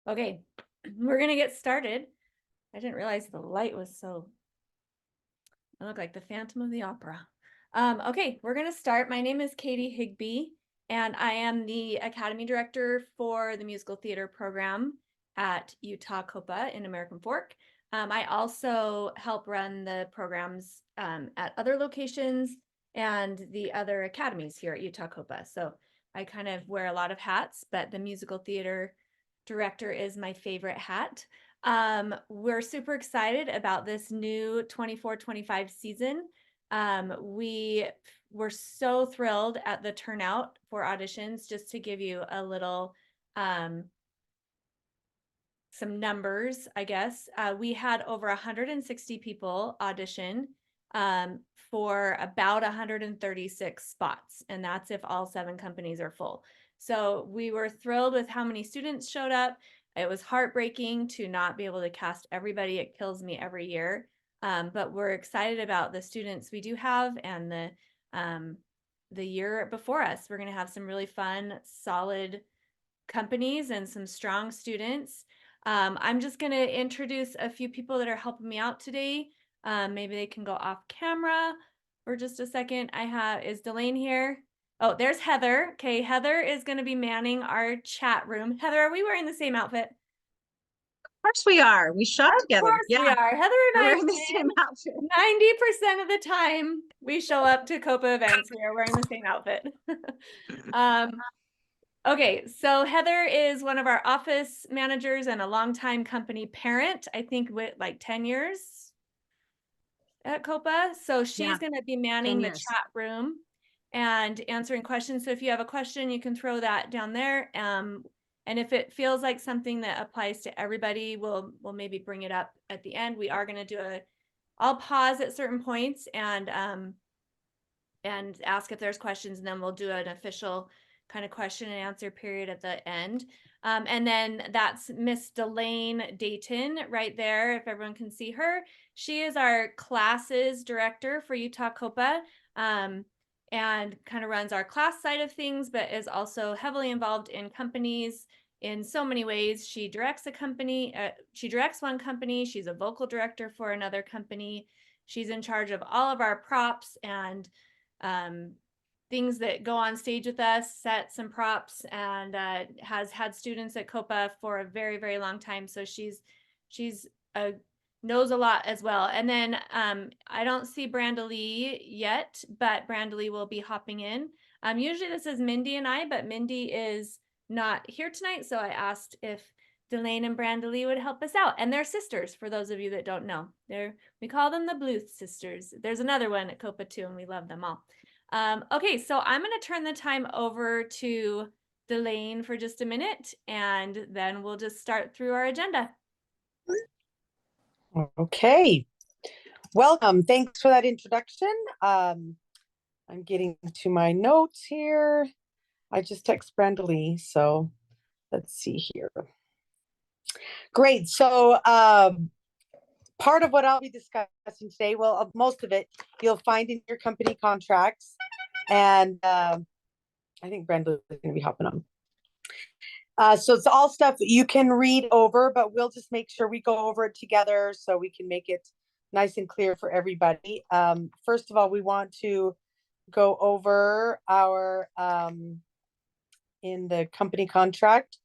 Okay, we're gonna get started. I didn't realize the light was so, I look like the Phantom of the Opera. Okay, we're gonna start. My name is Katie Higbee, and I am the Academy Director for the Musical Theater Program at Utah COPA in American Fork. I also help run the programs at other locations and the other academies here at Utah COPA. So I kind of wear a lot of hats, but the Musical Theater Director is my favorite hat. We're super excited about this new 24-25 season. We were so thrilled at the turnout for auditions. Just to give you a little, some numbers, I guess. We had over 160 people audition for about 136 spots, and that's if all 7 companies are full. So we were thrilled with how many students showed up. It was heartbreaking to not be able to cast everybody. It kills me every year. But we're excited about the students we do have and the year before us. We're going to have some really fun, solid companies and some strong students. I'm just going to introduce a few people that are helping me out today. Maybe they can go off camera for just a second. Is Delane here? Oh, there's Heather. Okay, Heather is going to be manning our chat room. Heather, are we wearing the same outfit? Of course we are. We shop together. Of course we are. Heather and We're I wearing the same outfit. 90% of the time we show up to COPA events, we are wearing the same outfit. Okay, so Heather is one of our office managers and a longtime company parent, I think with like 10 years at COPA. So she's going to be manning the chat room and answering questions. So if you have a question, you can throw that down there. And if it feels like something that applies to everybody, we'll maybe bring it up at the end. We are going to do I'll pause at certain points and ask if there's questions, and then we'll do an official kind of question and answer period at the end. And then that's Miss Delane Dayton right there, if everyone can see her. She is our classes director for Utah COPA, and kind of runs our class side of things, but is also heavily involved in companies in so many ways. She directs a company, she directs one company, she's a vocal director for another company. She's in charge of all of our props and things that go on stage with us, sets and props, and has had students at COPA for a very, very long time. So she's knows a lot as well. And then I don't see Brandalee yet, but Brandalee will be hopping in. Usually this is Mindy and I, but Mindy is not here tonight. So I asked if Delane and Brandalee would help us out. And they're sisters, for those of you that don't know. We call them the Bluth sisters. There's another one at COPA too, and we love them all. Okay, so I'm going to turn the time over to Delane for just a minute, and then we'll just start through our agenda. Okay, welcome. Thanks for that introduction. I'm getting to my notes here. I just text Brandalee, so let's see here. Great. So part of what I'll be discussing today, well, most of it, you'll find in your company contracts. And I think Brandalee is going to be hopping on. So it's all stuff that you can read over, but we'll just make sure we go over it together so we can make it nice and clear for everybody. First of all, we want to go over our, in the company contract,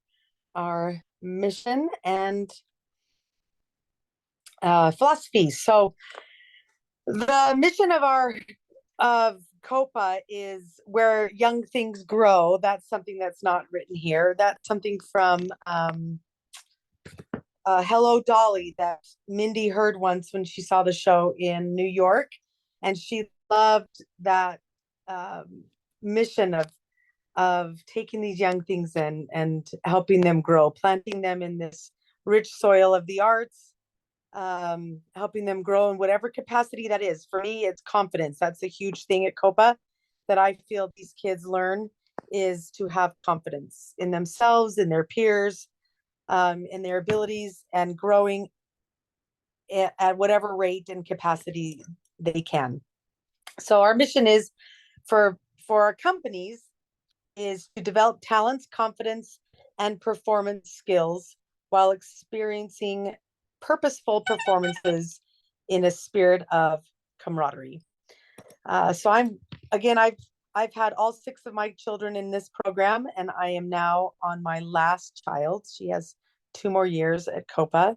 our mission and philosophy. So the mission of COPA is where young things grow. That's something that's not written here. That's something from Hello Dolly that Mindy heard once when she saw the show in New York, and she loved that mission of taking these young things and helping them grow, planting them in this rich soil of the arts, helping them grow in whatever capacity that is. For me, it's confidence. That's a huge thing at COPA that I feel these kids learn, is to have confidence in themselves, in their peers, in their abilities, and growing at whatever rate and capacity they can. So our mission is for our companies is to develop talents, confidence, and performance skills while experiencing purposeful performances in a spirit of camaraderie. So I've had all 6 of my children in this program, and I am now on my last child. She has 2 more years at COPA.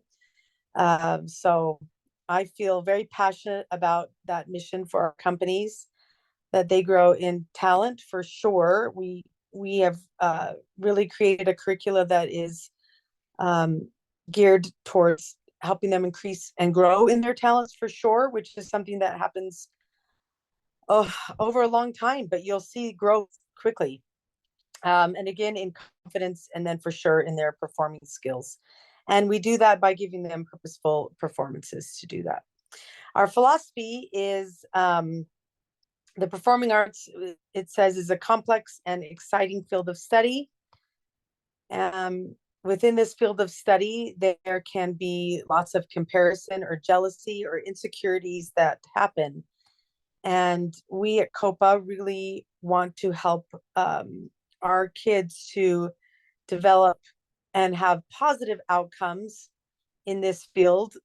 So I feel very passionate about that mission for our companies, that they grow in talent for sure. We have really created a curricula that is geared towards helping them increase and grow in their talents for sure, which is something that happens over a long time, but you'll see growth quickly. And again, in confidence, and then for sure in their performing skills. And we do that by giving them purposeful performances to do that. Our philosophy is the performing arts, it says, is a complex and exciting field of study. Within this field of study, there can be lots of comparison or jealousy or insecurities that happen. And we at COPA really want to help our kids to develop and have positive outcomes in this field.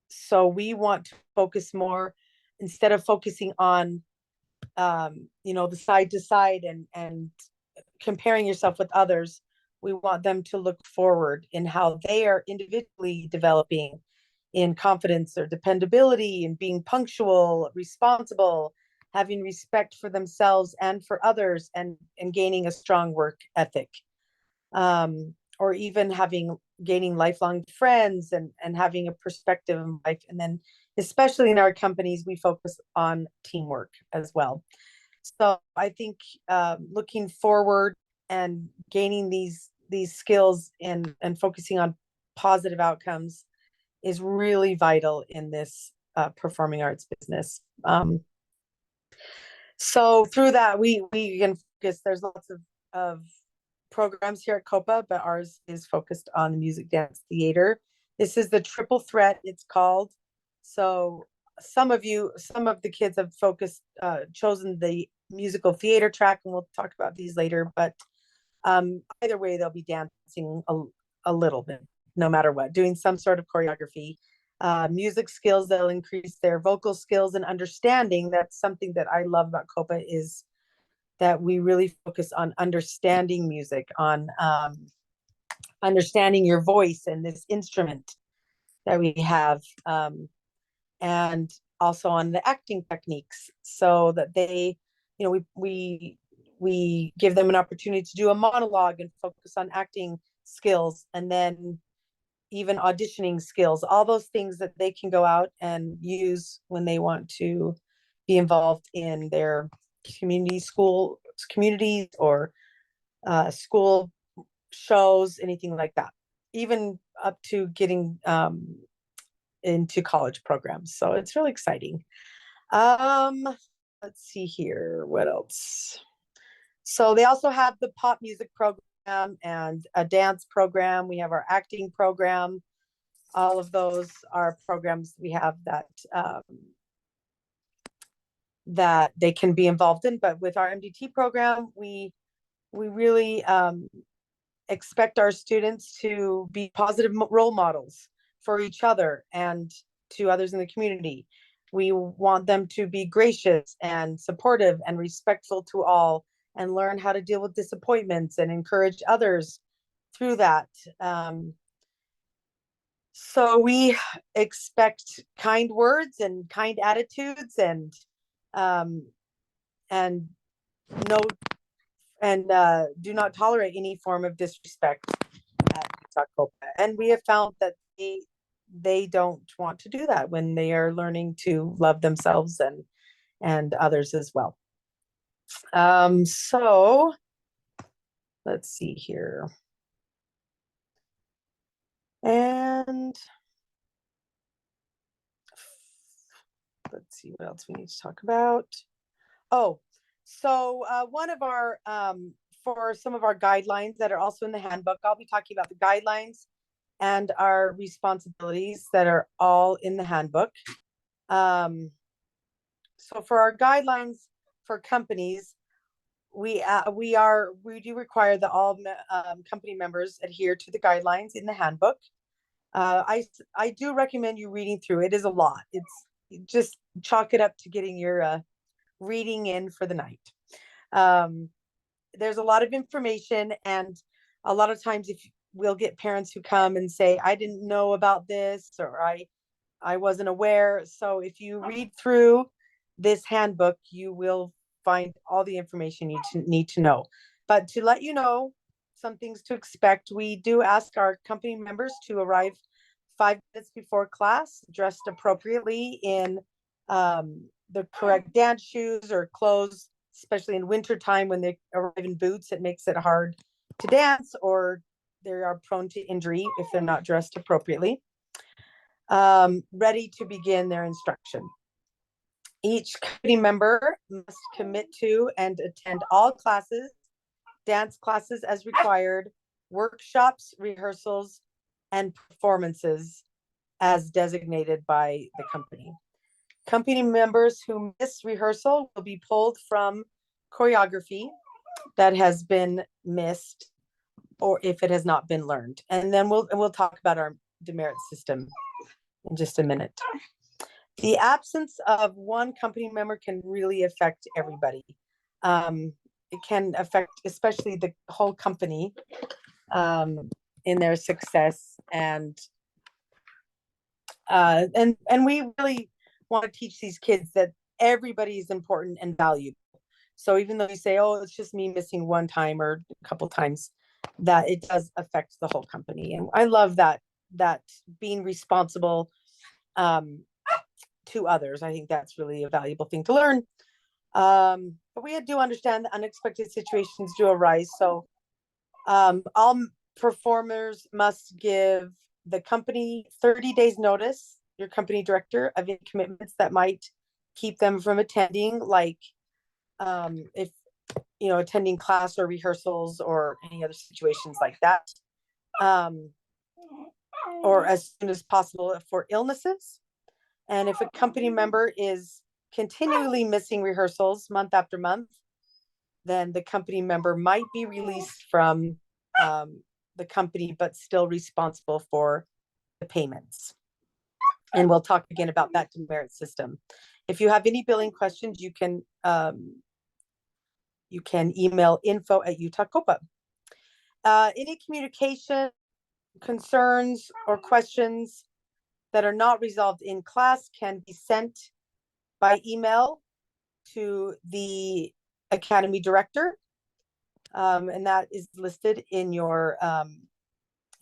So we want to focus more, instead of focusing on the side to side and comparing yourself with others. We want them to look forward in how they are individually developing in confidence or dependability, and being punctual, responsible, having respect for themselves and for others, and gaining a strong work ethic, or even gaining lifelong friends, and having a perspective in life. And then especially in our companies, we focus on teamwork as well. So I think looking forward and gaining these skills and focusing on positive outcomes is really vital in this performing arts business. So through that, we can focus. There's lots of programs here at COPA, but ours is focused on the music, dance, theater. This is the triple threat, it's called. So some of the kids have chosen the musical theater track, and we'll talk about these later, but either way, they'll be dancing a little bit, no matter what, doing some sort of choreography. Music skills, they'll increase their vocal skills and understanding. That's something that I love about COPA, is that we really focus on understanding music, on understanding your voice and this instrument that we have, and also on the acting techniques, so that they, we give them an opportunity to do a monologue and focus on acting skills, and then even auditioning skills, all those things that they can go out and use when they want to be involved in their communities or school shows, anything like that, even up to getting into college programs. So it's really exciting. Let's see here, what else? So they also have the pop music program and a dance program. We have our acting program. All of those are programs we have that they can be involved in. But with our MDT program, we really expect our students to be positive role models for each other and to others in the community. We want them to be gracious and supportive and respectful to all, and learn how to deal with disappointments and encourage others through that. So we expect kind words and kind attitudes, and do not tolerate any form of disrespect at COPA. And we have found that they don't want to do that when they are learning to love themselves and others as well. So let's see here. And let's see what else we need to talk about. Oh, so one of our, for some of our guidelines that are also in the handbook, I'll be talking about the guidelines and our responsibilities that are all in the handbook. So for our guidelines for companies, we do require that all company members adhere to the guidelines in the handbook. I do recommend you reading through. It is a lot. Just chalk it up to getting your reading in for the night. There's a lot of information, and a lot of times we'll get parents who come and say, I didn't know about this, or I wasn't aware. So if you read through this handbook, you will find all the information you need to know. But to let you know some things to expect, we do ask our company members to arrive 5 minutes before class, dressed appropriately in the correct dance shoes or clothes, especially in winter time when they arrive in boots. It makes it hard to dance, or they are prone to injury if they're not dressed appropriately. Ready to begin their instruction. Each company member must commit to and attend all classes, dance classes as required, workshops, rehearsals, and performances as designated by the company. Company members who miss rehearsal will be pulled from choreography that has been missed, or if it has not been learned. And then we'll talk about our demerit system in just a minute. The absence of one company member can really affect everybody. It can affect especially the whole company in their success, and we really want to teach these kids that everybody is important and valuable. So even though you say, oh, it's just me missing one time or a couple times, that it does affect the whole company. And I love that being responsible to others. I think that's really a valuable thing to learn. But we do understand that unexpected situations do arise. So all performers must give the company 30 days notice, your company director, of any commitments that might keep them from attending, like if attending class or rehearsals or any other situations like that, or as soon as possible for illnesses. And if a company member is continually missing rehearsals month after month, then the company member might be released from the company, but still responsible for the payments. And we'll talk again about that demerit system. If you have any billing questions, you can email info@Utah COPA. Any communication, concerns, or questions that are not resolved in class can be sent by email to the academy director, and that is listed in your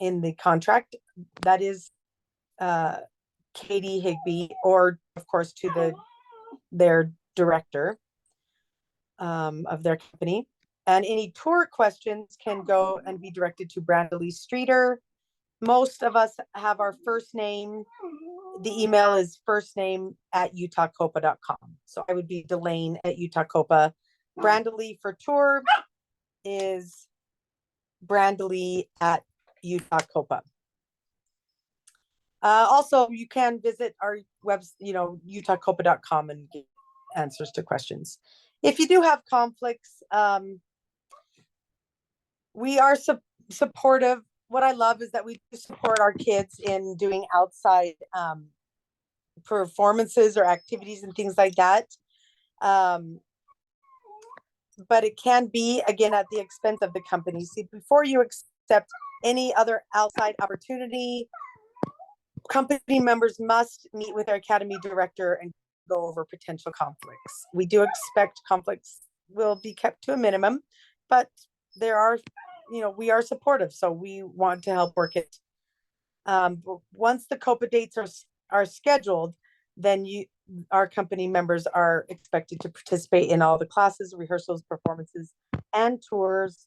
in the contract. That is Katie Higby, or of course to their director of their company. And any tour questions can go and be directed to Brandley Streeter. Most of us have our first name. The email is firstname@utahcopa.com. So I would be Delane at Utah COPA. Brandley for tour is Brandley at Utah COPA. Also, you can visit our utahcopa.com and get answers to questions. If you do have conflicts, we are supportive. What I love is that we support our kids in doing outside performances or activities and things like that. But it can be, again, at the expense of the company. See, before you accept any other outside opportunity, company members must meet with our academy director and go over potential conflicts. We do expect conflicts will be kept to a minimum, but there are, we are supportive, so we want to help work it. Once the COPA dates are scheduled, then our company members are expected to participate in all the classes, rehearsals, performances, and tours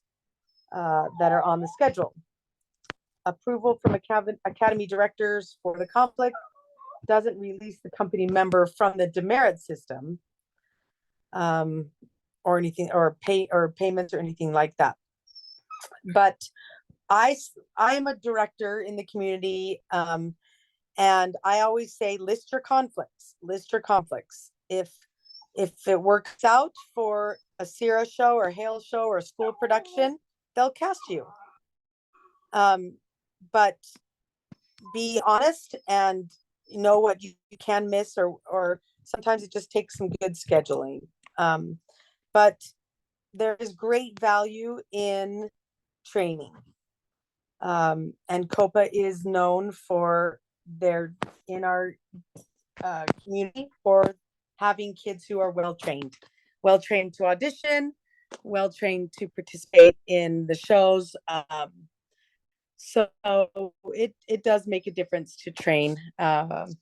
that are on the schedule. Approval from academy directors for the conflict doesn't release the company member from the demerit system, or anything, or payments or anything like that. But I am a director in the community, and I always say, list your conflicts. If it works out for Sierra show or Hale show or school production, they'll cast you. But be honest and know what you can miss, or sometimes it just takes some good scheduling. But there is great value in training. And COPA is known for in our community for having kids who are well trained to audition, well trained to participate in the shows. So it does make a difference to train. And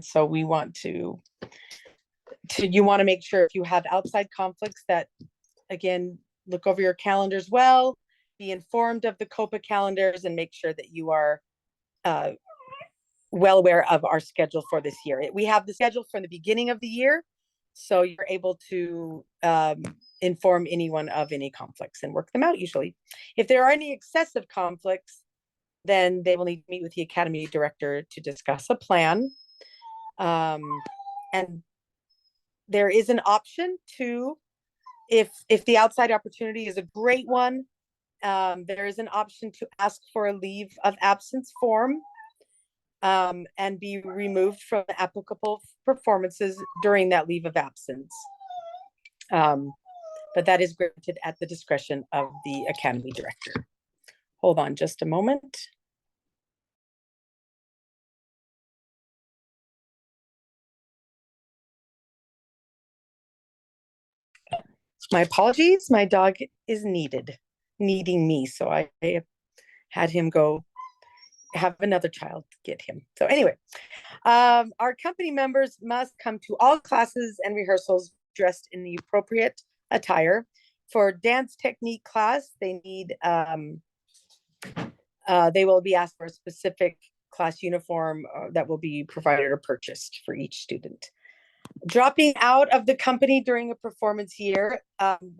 so we want to you want to make sure if you have outside conflicts that, again, look over your calendars well, be informed of the COPA calendars, and make sure that you are well aware of our schedule for this year. We have the schedule from the beginning of the year, so you're able to inform anyone of any conflicts and work them out usually. If there are any excessive conflicts, then they will need to meet with the academy director to discuss a plan. And there is an option to, if the outside opportunity is a great one, there is an option to ask for a leave of absence form and be removed from the applicable performances during that leave of absence. But that is granted at the discretion of the academy director. Hold on just a moment. My apologies, my dog is needing me, so I had him go have another child get him. So anyway, our company members must come to all classes and rehearsals dressed in the appropriate attire. For dance technique class, they need they will be asked for a specific class uniform that will be provided or purchased for each student. Dropping out of the company during a performance year,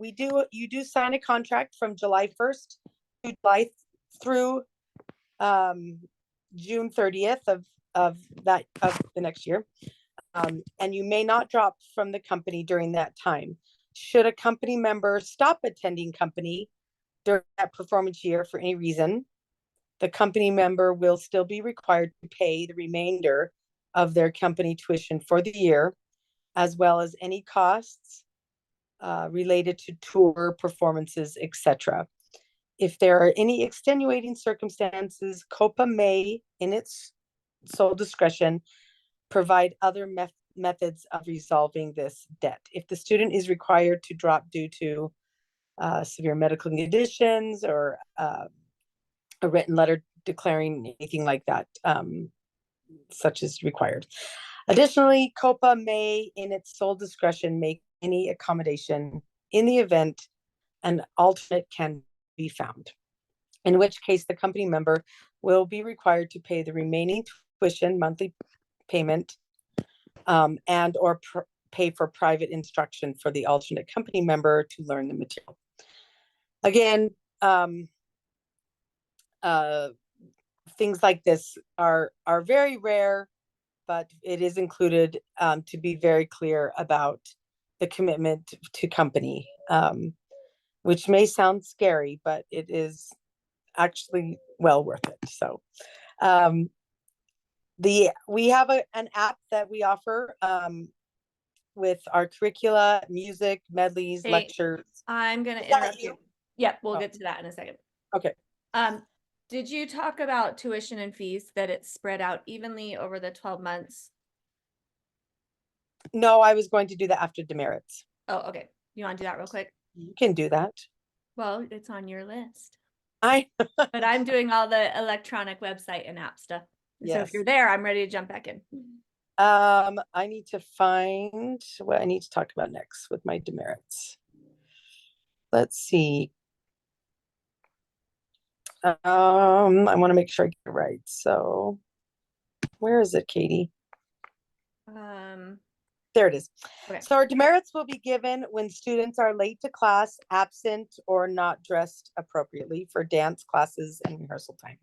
you do sign a contract from July 1st to July through June 30th of the next year. And you may not drop from the company during that time. Should a company member stop attending company during that performance year for any reason, the company member will still be required to pay the remainder of their company tuition for the year, as well as any costs related to tour performances, etc. If there are any extenuating circumstances, COPA may, in its sole discretion, provide other methods of resolving this debt. If the student is required to drop due to severe medical conditions or a written letter declaring anything like that, such as required. Additionally, COPA may, in its sole discretion, make any accommodation in the event an alternate can be found, in which case the company member will be required to pay the remaining tuition monthly payment and or pay for private instruction for the alternate company member to learn the material. Again, things like this are very rare, but it is included to be very clear about the commitment to company, which may sound scary, but it is actually well worth it. So we have an app that we offer with our curricula, music, medleys, Hey, lectures. I'm going to interrupt you. Yep, we'll Oh. get to that in a second. Okay. Did you talk about tuition and fees, that it's spread out evenly over the 12 months? No, I was going to do that after demerits. Oh, okay. You want to do that real quick? You can do that. Well, it's on your list. But I'm doing all the electronic website and app stuff. Yes. So if you're there, I'm ready to jump back in. I need to find what I need to talk about next with my demerits. Let's see. I want to make sure I get it right. So where is it, Katie? There it is. Okay. So our demerits will be given when students are late to class, absent, or not dressed appropriately for dance classes and rehearsal time.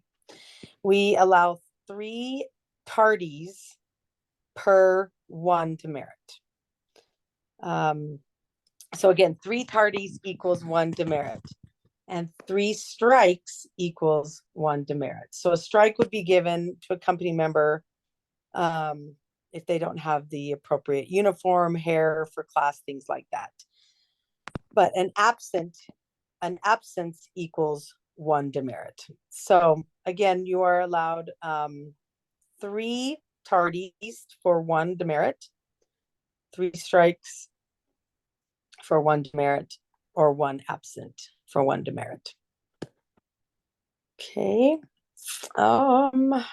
We allow 3 tardies per 1 demerit. So again, 3 tardies equals 1 demerit, and 3 strikes equals 1 demerit. So a strike would be given to a company member if they don't have the appropriate uniform, hair for class, things like that. But an absence equals 1 demerit. So again, you are allowed 3 tardies for 1 demerit, 3 strikes for 1 demerit, or 1 absent for 1 demerit. Okay. My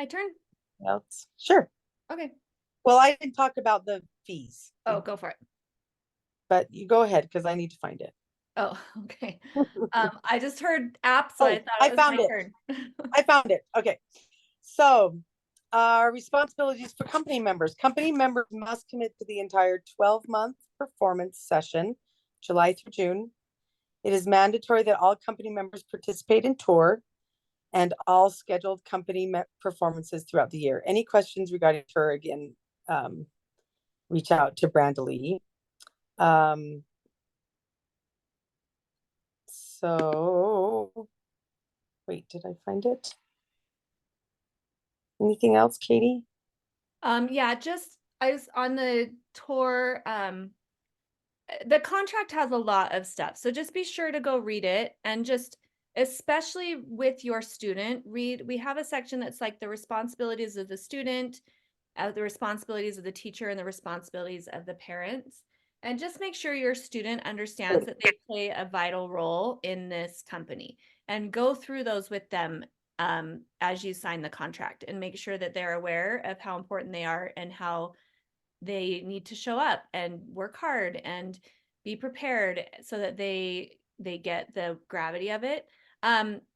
turn? Else? Sure. Okay. Well, I didn't talk about the fees, Oh, go for it. but you go ahead because I need to find it. Oh, okay. I just heard app, so I Oh, thought I it was found my it. turn. I found it. Okay. So, responsibilities for company members. Company members must commit to the entire 12-month performance session, July through June. It is mandatory that all company members participate in tour and all scheduled company performances throughout the year. Any questions regarding tour, again, reach out to Brandalee. So, wait, did I find it? Anything else, Katie? Yeah, I was on the tour. The contract has a lot of stuff, so just be sure to go read it, and just especially with your student, we have a section that's like the responsibilities of the student, the responsibilities of the teacher, and the responsibilities of the parents. And just make sure your student understands that they play a vital role in this company, and go through those with them as you sign the contract, and make sure that they're aware of how important they are and how they need to show up and work hard and be prepared so that they get the gravity of it.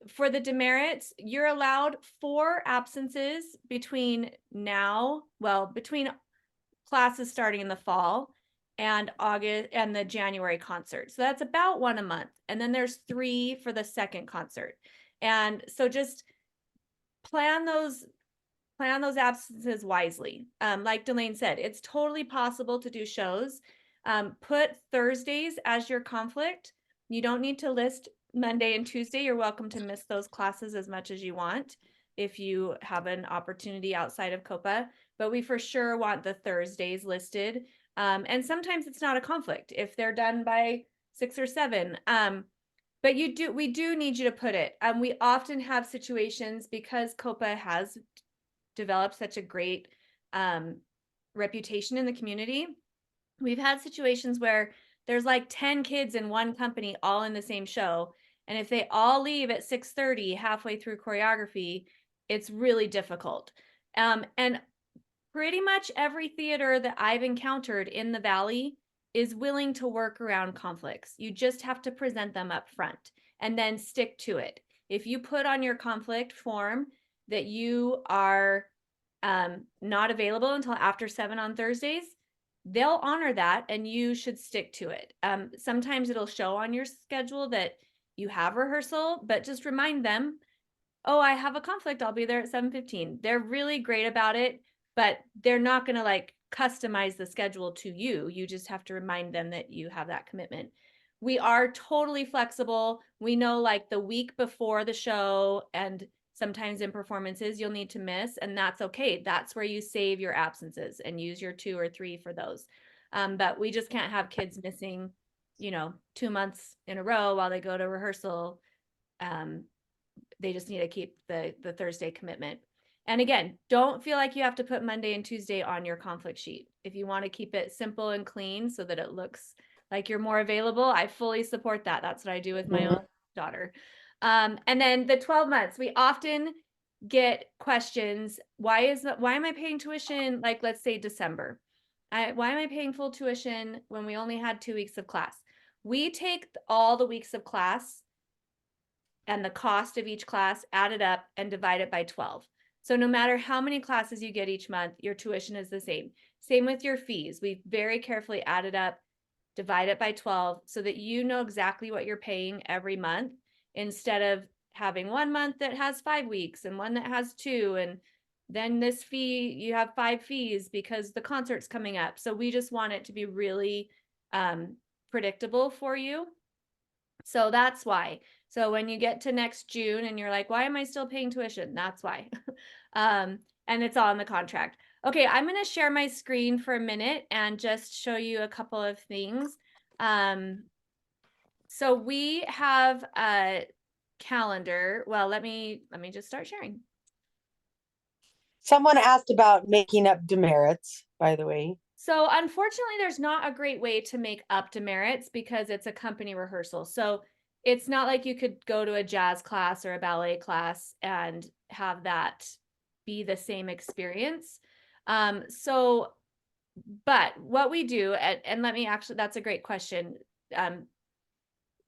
For the demerits, you're allowed 4 absences between between classes starting in the fall and August and the January concert. So that's about 1 a month. And then there's 3 for the second concert. And so just plan those absences wisely. Like Delane said, it's totally possible to do shows. Put Thursdays as your conflict. You don't need to list Monday and Tuesday. You're welcome to miss those classes as much as you want if you have an opportunity outside of COPA, but we for sure want the Thursdays listed. And sometimes it's not a conflict if they're done by 6 or 7. But we do need you to put it. We often have situations, because COPA has developed such a great reputation in the community. We've had situations where there's like 10 kids in one company all in the same show, and if they all leave at 6:30 halfway through choreography, it's really difficult. And pretty much every theater that I've encountered in the Valley is willing to work around conflicts. You just have to present them up front and then stick to it. If you put on your conflict form that you are not available until after 7 on Thursdays, they'll honor that and you should stick to it. Sometimes it'll show on your schedule that you have rehearsal, but just remind them, oh, I have a conflict, I'll be there at 7:15. They're really great about it, but they're not going to like customize the schedule to you. You just have to remind them that you have that commitment. We are totally flexible. We know like the week before the show and sometimes in performances you'll need to miss, and that's okay. That's where you save your absences and use your 2 or 3 for those. But we just can't have kids missing, 2 months in a row while they go to rehearsal. They just need to keep the Thursday commitment. And again, don't feel like you have to put Monday and Tuesday on your conflict sheet. If you want to keep it simple and clean so that it looks like you're more available, I fully support that. That's what I do with my own daughter. And then the 12 months, we often get questions. Why am I paying tuition? Like, let's say December. Why am I paying full tuition when we only had 2 weeks of class? We take all the weeks of class and the cost of each class, add it up and divide it by 12. So no matter how many classes you get each month, your tuition is the same. Same with your fees. We very carefully add it up, divide it by 12 so that you know exactly what you're paying every month, instead of having 1 month that has 5 weeks and one that has 2. And then this fee, you have 5 fees because the concert's coming up. So we just want it to be really predictable for you. So that's why. So when you get to next June and you're like, why am I still paying tuition? That's why. And it's all in the contract. Okay, I'm going to share my screen for a minute and just show you a couple of things. So we have a calendar. Well, let me just start sharing. Someone asked about making up demerits, by the way. So unfortunately, there's not a great way to make up demerits because it's a company rehearsal. So it's not like you could go to a jazz class or a ballet class and have that be the same experience. But what we do, and let me actually, that's a great question.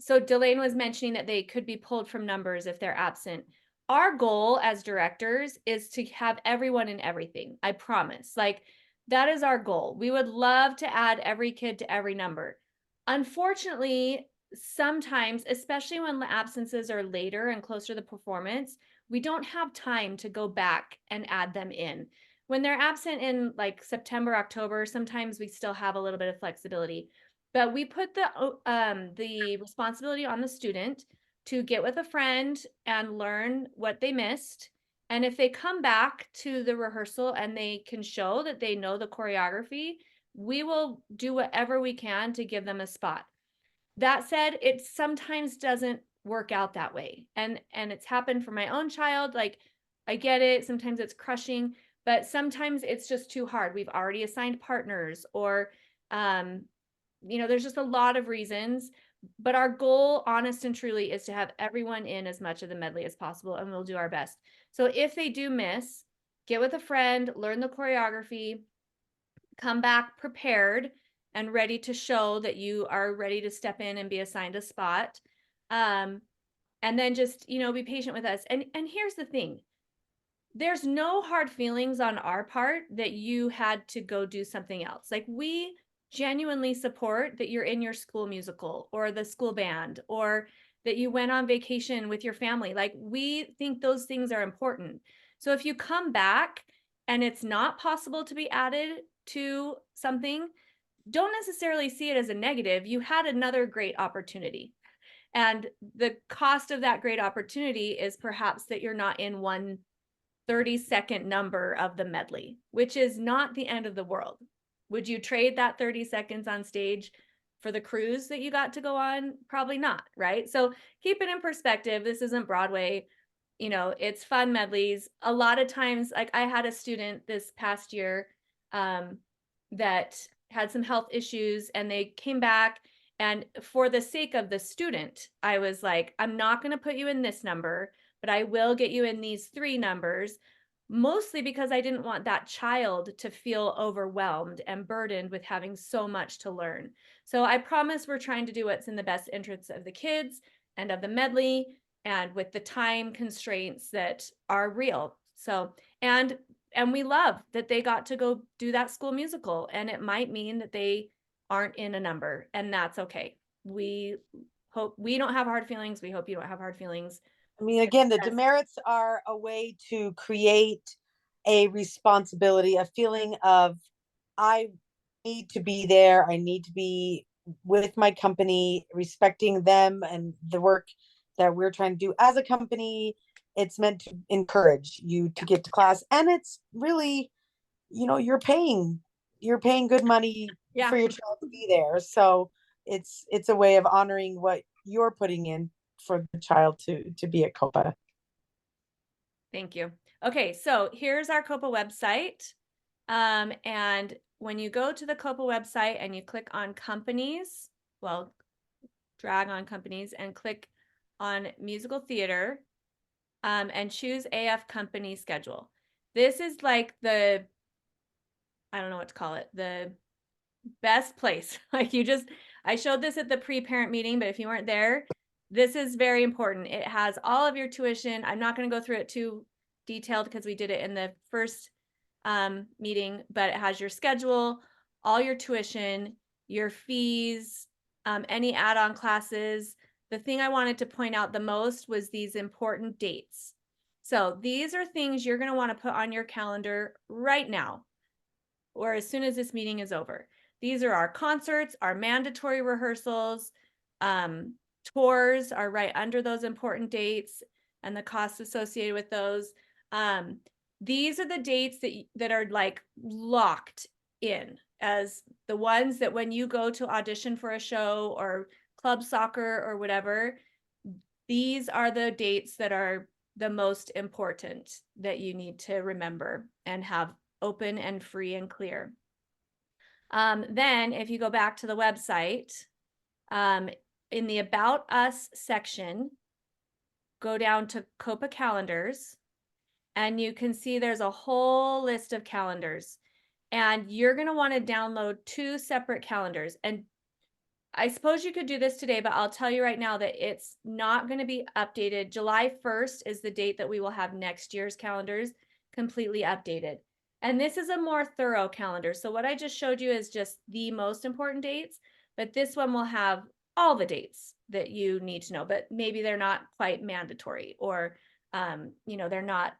So Delane was mentioning that they could be pulled from numbers if they're absent. Our goal as directors is to have everyone in everything. I promise. Like, that is our goal. We would love to add every kid to every number. Unfortunately, sometimes, especially when the absences are later and closer to the performance, we don't have time to go back and add them in. When they're absent in like September, October, sometimes we still have a little bit of flexibility. But we put the responsibility on the student to get with a friend and learn what they missed. And if they come back to the rehearsal and they can show that they know the choreography, we will do whatever we can to give them a spot. That said, it sometimes doesn't work out that way. And it's happened for my own child. Like, I get it. Sometimes it's crushing, but sometimes it's just too hard. We've already assigned partners, or there's just a lot of reasons. But our goal, honest and truly, is to have everyone in as much of the medley as possible, and we'll do our best. So if they do miss, get with a friend, learn the choreography, come back prepared and ready to show that you are ready to step in and be assigned a spot. And then just, be patient with us. And here's the thing. There's no hard feelings on our part that you had to go do something else. Like, we genuinely support that you're in your school musical or the school band, or that you went on vacation with your family. Like, we think those things are important. So if you come back and it's not possible to be added to something, don't necessarily see it as a negative. You had another great opportunity. And the cost of that great opportunity is perhaps that you're not in one 30-second number of the medley, which is not the end of the world. Would you trade that 30 seconds on stage for the cruise that you got to go on? Probably not, right? So keep it in perspective. This isn't Broadway. It's fun medleys. A lot of times, like, I had a student this past year that had some health issues, and they came back, and for the sake of the student, I was like, I'm not going to put you in this number, but I will get you in these 3 numbers, mostly because I didn't want that child to feel overwhelmed and burdened with having so much to learn. So I promise we're trying to do what's in the best interests of the kids and of the medley, and with the time constraints that are real. So, and we love that they got to go do that school musical, and it might mean that they aren't in a number, and that's okay. We hope we don't have hard feelings. We hope you don't have hard feelings. I mean, again, the demerits are a way to create a responsibility, a feeling of, I need to be there. I need to be with my company, respecting them and the work that we're trying to do as a company. It's meant to encourage you to get to class. And it's really, you're paying good money for your child to be there. So it's a way of honoring what you're putting in for the child to be at COPA. Thank you. Okay, so here's our COPA website. And when you go to the COPA website and you click on companies, well, drag on companies and click on musical theater, and choose AF company schedule. This is like I don't know what to call it, the best place. I showed this at the pre-parent meeting, but if you weren't there, this is very important. It has all of your tuition. I'm not going to go through it too detailed because we did it in the first meeting, but it has your schedule, all your tuition, your fees, any add-on classes. The thing I wanted to point out the most was these important dates. So these are things you're going to want to put on your calendar right now, or as soon as this meeting is over. these are our concerts, our mandatory rehearsals, tours are right under those important dates and the costs associated with those. These are the dates that are like locked in as the ones that when you go to audition for a show or club soccer or whatever, these are the dates that are the most important that you need to remember and have open and free and clear. Then if you go back to the website, in the About Us section, go down to COPA calendars, and you can see there's a whole list of calendars. And you're going to want to download 2 separate calendars. And I suppose you could do this today, but I'll tell you right now that it's not going to be updated. July 1st is the date that we will have next year's calendars completely updated. And this is a more thorough calendar. So what I just showed you is just the most important dates, but this one will have all the dates that you need to know, but maybe they're not quite mandatory, or, you know, they're not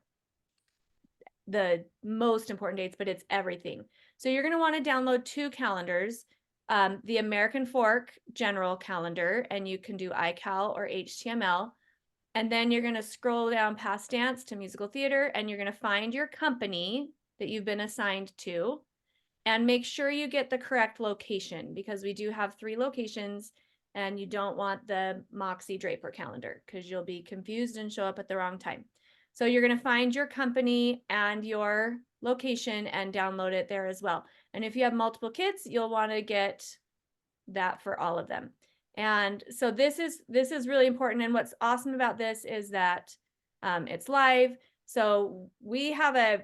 the most important dates, but it's everything. So you're going to want to download 2 calendars, the American Fork General Calendar, and you can do iCal or HTML. And then you're going to scroll down past dance to musical theater, and you're going to find your company that you've been assigned to, and make sure you get the correct location, because we do have 3 locations, and you don't want the Moxie Draper calendar because you'll be confused and show up at the wrong time. So you're going to find your company and your location and download it there as well. And if you have multiple kids, you'll want to get that for all of them. And so this is really important. And what's awesome about this is that it's live. So we have a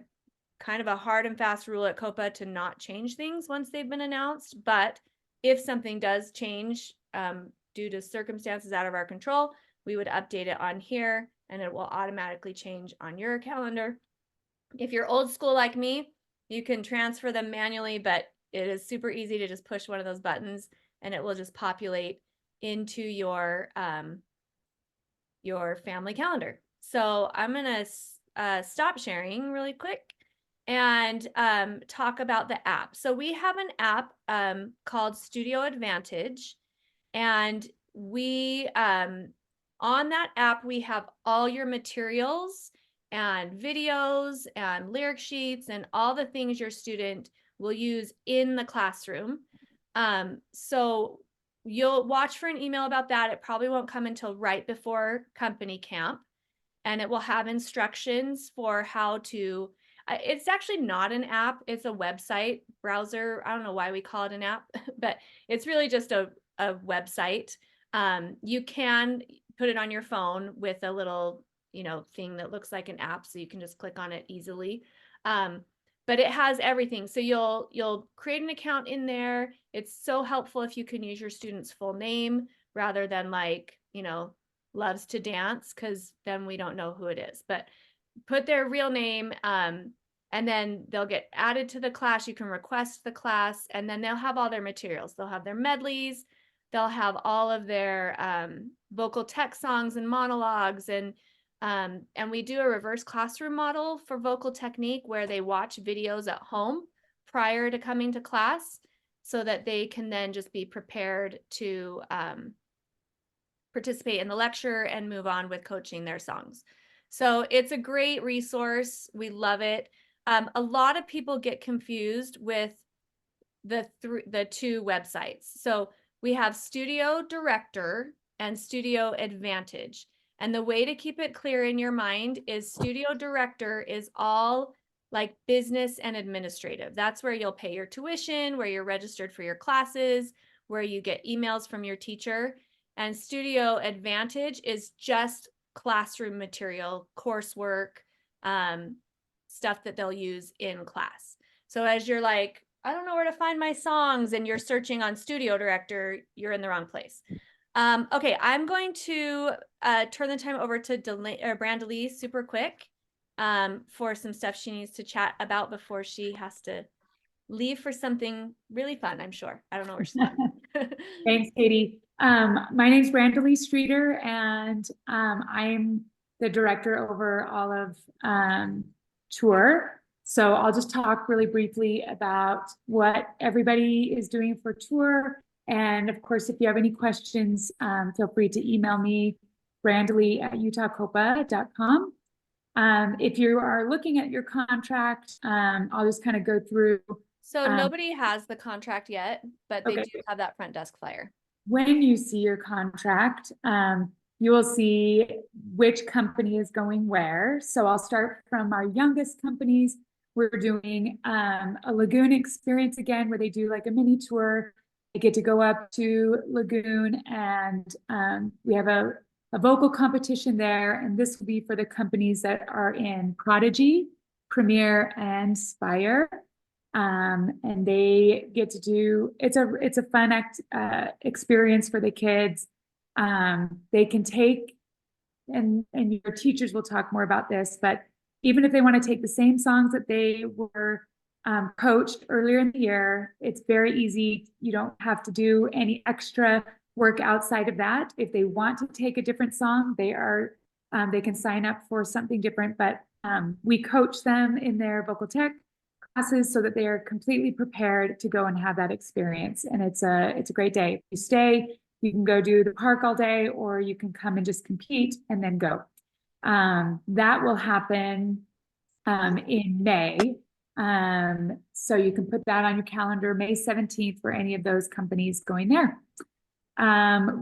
kind of a hard and fast rule at COPA to not change things once they've been announced. But if something does change due to circumstances out of our control, we would update it on here, and it will automatically change on your calendar. If you're old school like me, you can transfer them manually, but it is super easy to just push one of those buttons and it will just populate into your family calendar. So I'm gonna stop sharing really quick and talk about the app. So we have an app called Studio Advantage, and we on that app we have all your materials and videos and lyric sheets and all the things your student will use in the classroom. So you'll watch for an email about that. It probably won't come until right before company camp, and it will have instructions for how to, it's actually not an app, it's a website browser. I don't know why we call it an app, but it's really just a website. You can put it on your phone with a little, you know, thing that looks like an app, so you can just click on it easily. But it has everything. So you'll create an account in there. It's so helpful if you can use your student's full name rather than like, you know, loves to dance, because then we don't know who it is. But put their real name, and then they'll get added to the class. You can request the class, and then they'll have all their materials. They'll have their medleys. They'll have all of their vocal tech songs and monologues, and we do a reverse classroom model for vocal technique where they watch videos at home prior to coming to class, so that they can then just be prepared to participate in the lecture and move on with coaching their songs. So it's a great resource. We love it. A lot of people get confused with the 2 websites. So we have Studio Director and Studio Advantage. And the way to keep it clear in your mind is Studio Director is all like business and administrative. That's where you'll pay your tuition, where you're registered for your classes, where you get emails from your teacher. And Studio Advantage is just classroom material, coursework, stuff that they'll use in class. So as you're like, I don't know where to find my songs, and you're searching on Studio Director, you're in the wrong place. Okay, I'm going to turn the time over to Brandalise super quick for some stuff she needs to chat about before she has to leave for something really fun, I'm sure. I don't know where she's at. Thanks, Katie. My name's Brandalise Streeter, and I'm the director over all of tour. So I'll just talk really briefly about what everybody is doing for tour. And of course, if you have any questions, feel free to email me, brandley@utahcopa.com. If you are looking at your contract, I'll just kind of go through. So nobody has the contract yet, but they Okay. do have that front desk flyer. When you see your contract, you will see which company is going where. So I'll start from our youngest companies. We're doing a lagoon experience again, where they do like a mini tour. They get to go up to Lagoon, and we have a vocal competition there. And this will be for the companies that are in Prodigy, Premier, and Spire. And they get to do, it's a fun experience for the kids. They can take, and your teachers will talk more about this, but even if they want to take the same songs that they were coached earlier in the year, it's very easy. You don't have to do any extra work outside of that. If they want to take a different song, they can sign up for something different, but we coach them in their vocal tech classes so that they are completely prepared to go and have that experience. And it's a great day. If you stay, you can go do the park all day, or you can come and just compete and then go. That will happen in May. So you can put that on your calendar, May 17th, for any of those companies going there.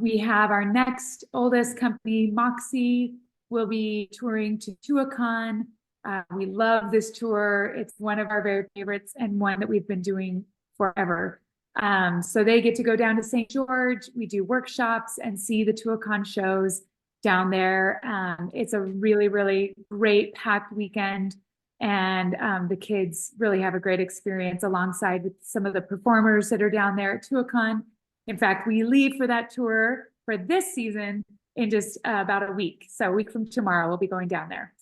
We have our next oldest company, Moxie, will be touring to Tuacahn. We love this tour. It's one of our very favorites, and one that we've been doing forever. So they get to go down to St. George. We do workshops and see the Tuacahn shows down there. It's a really, really great packed weekend. And the kids really have a great experience alongside with some of the performers that are down there at Tuacahn. In fact, we leave for that tour for this season in just about a week. So a week from tomorrow, we'll be going down there.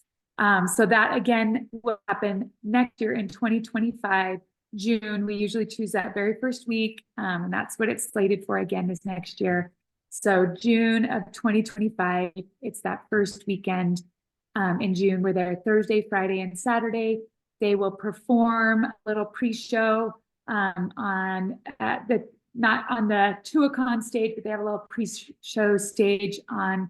So that again will happen next year in 2025, June. We usually choose that very first week. And that's what it's slated for again this next year. So June of 2025, it's that first weekend in June. We're there Thursday, Friday, and Saturday. They will perform a little pre-show not on the Tuacahn stage, but they have a little pre-show stage on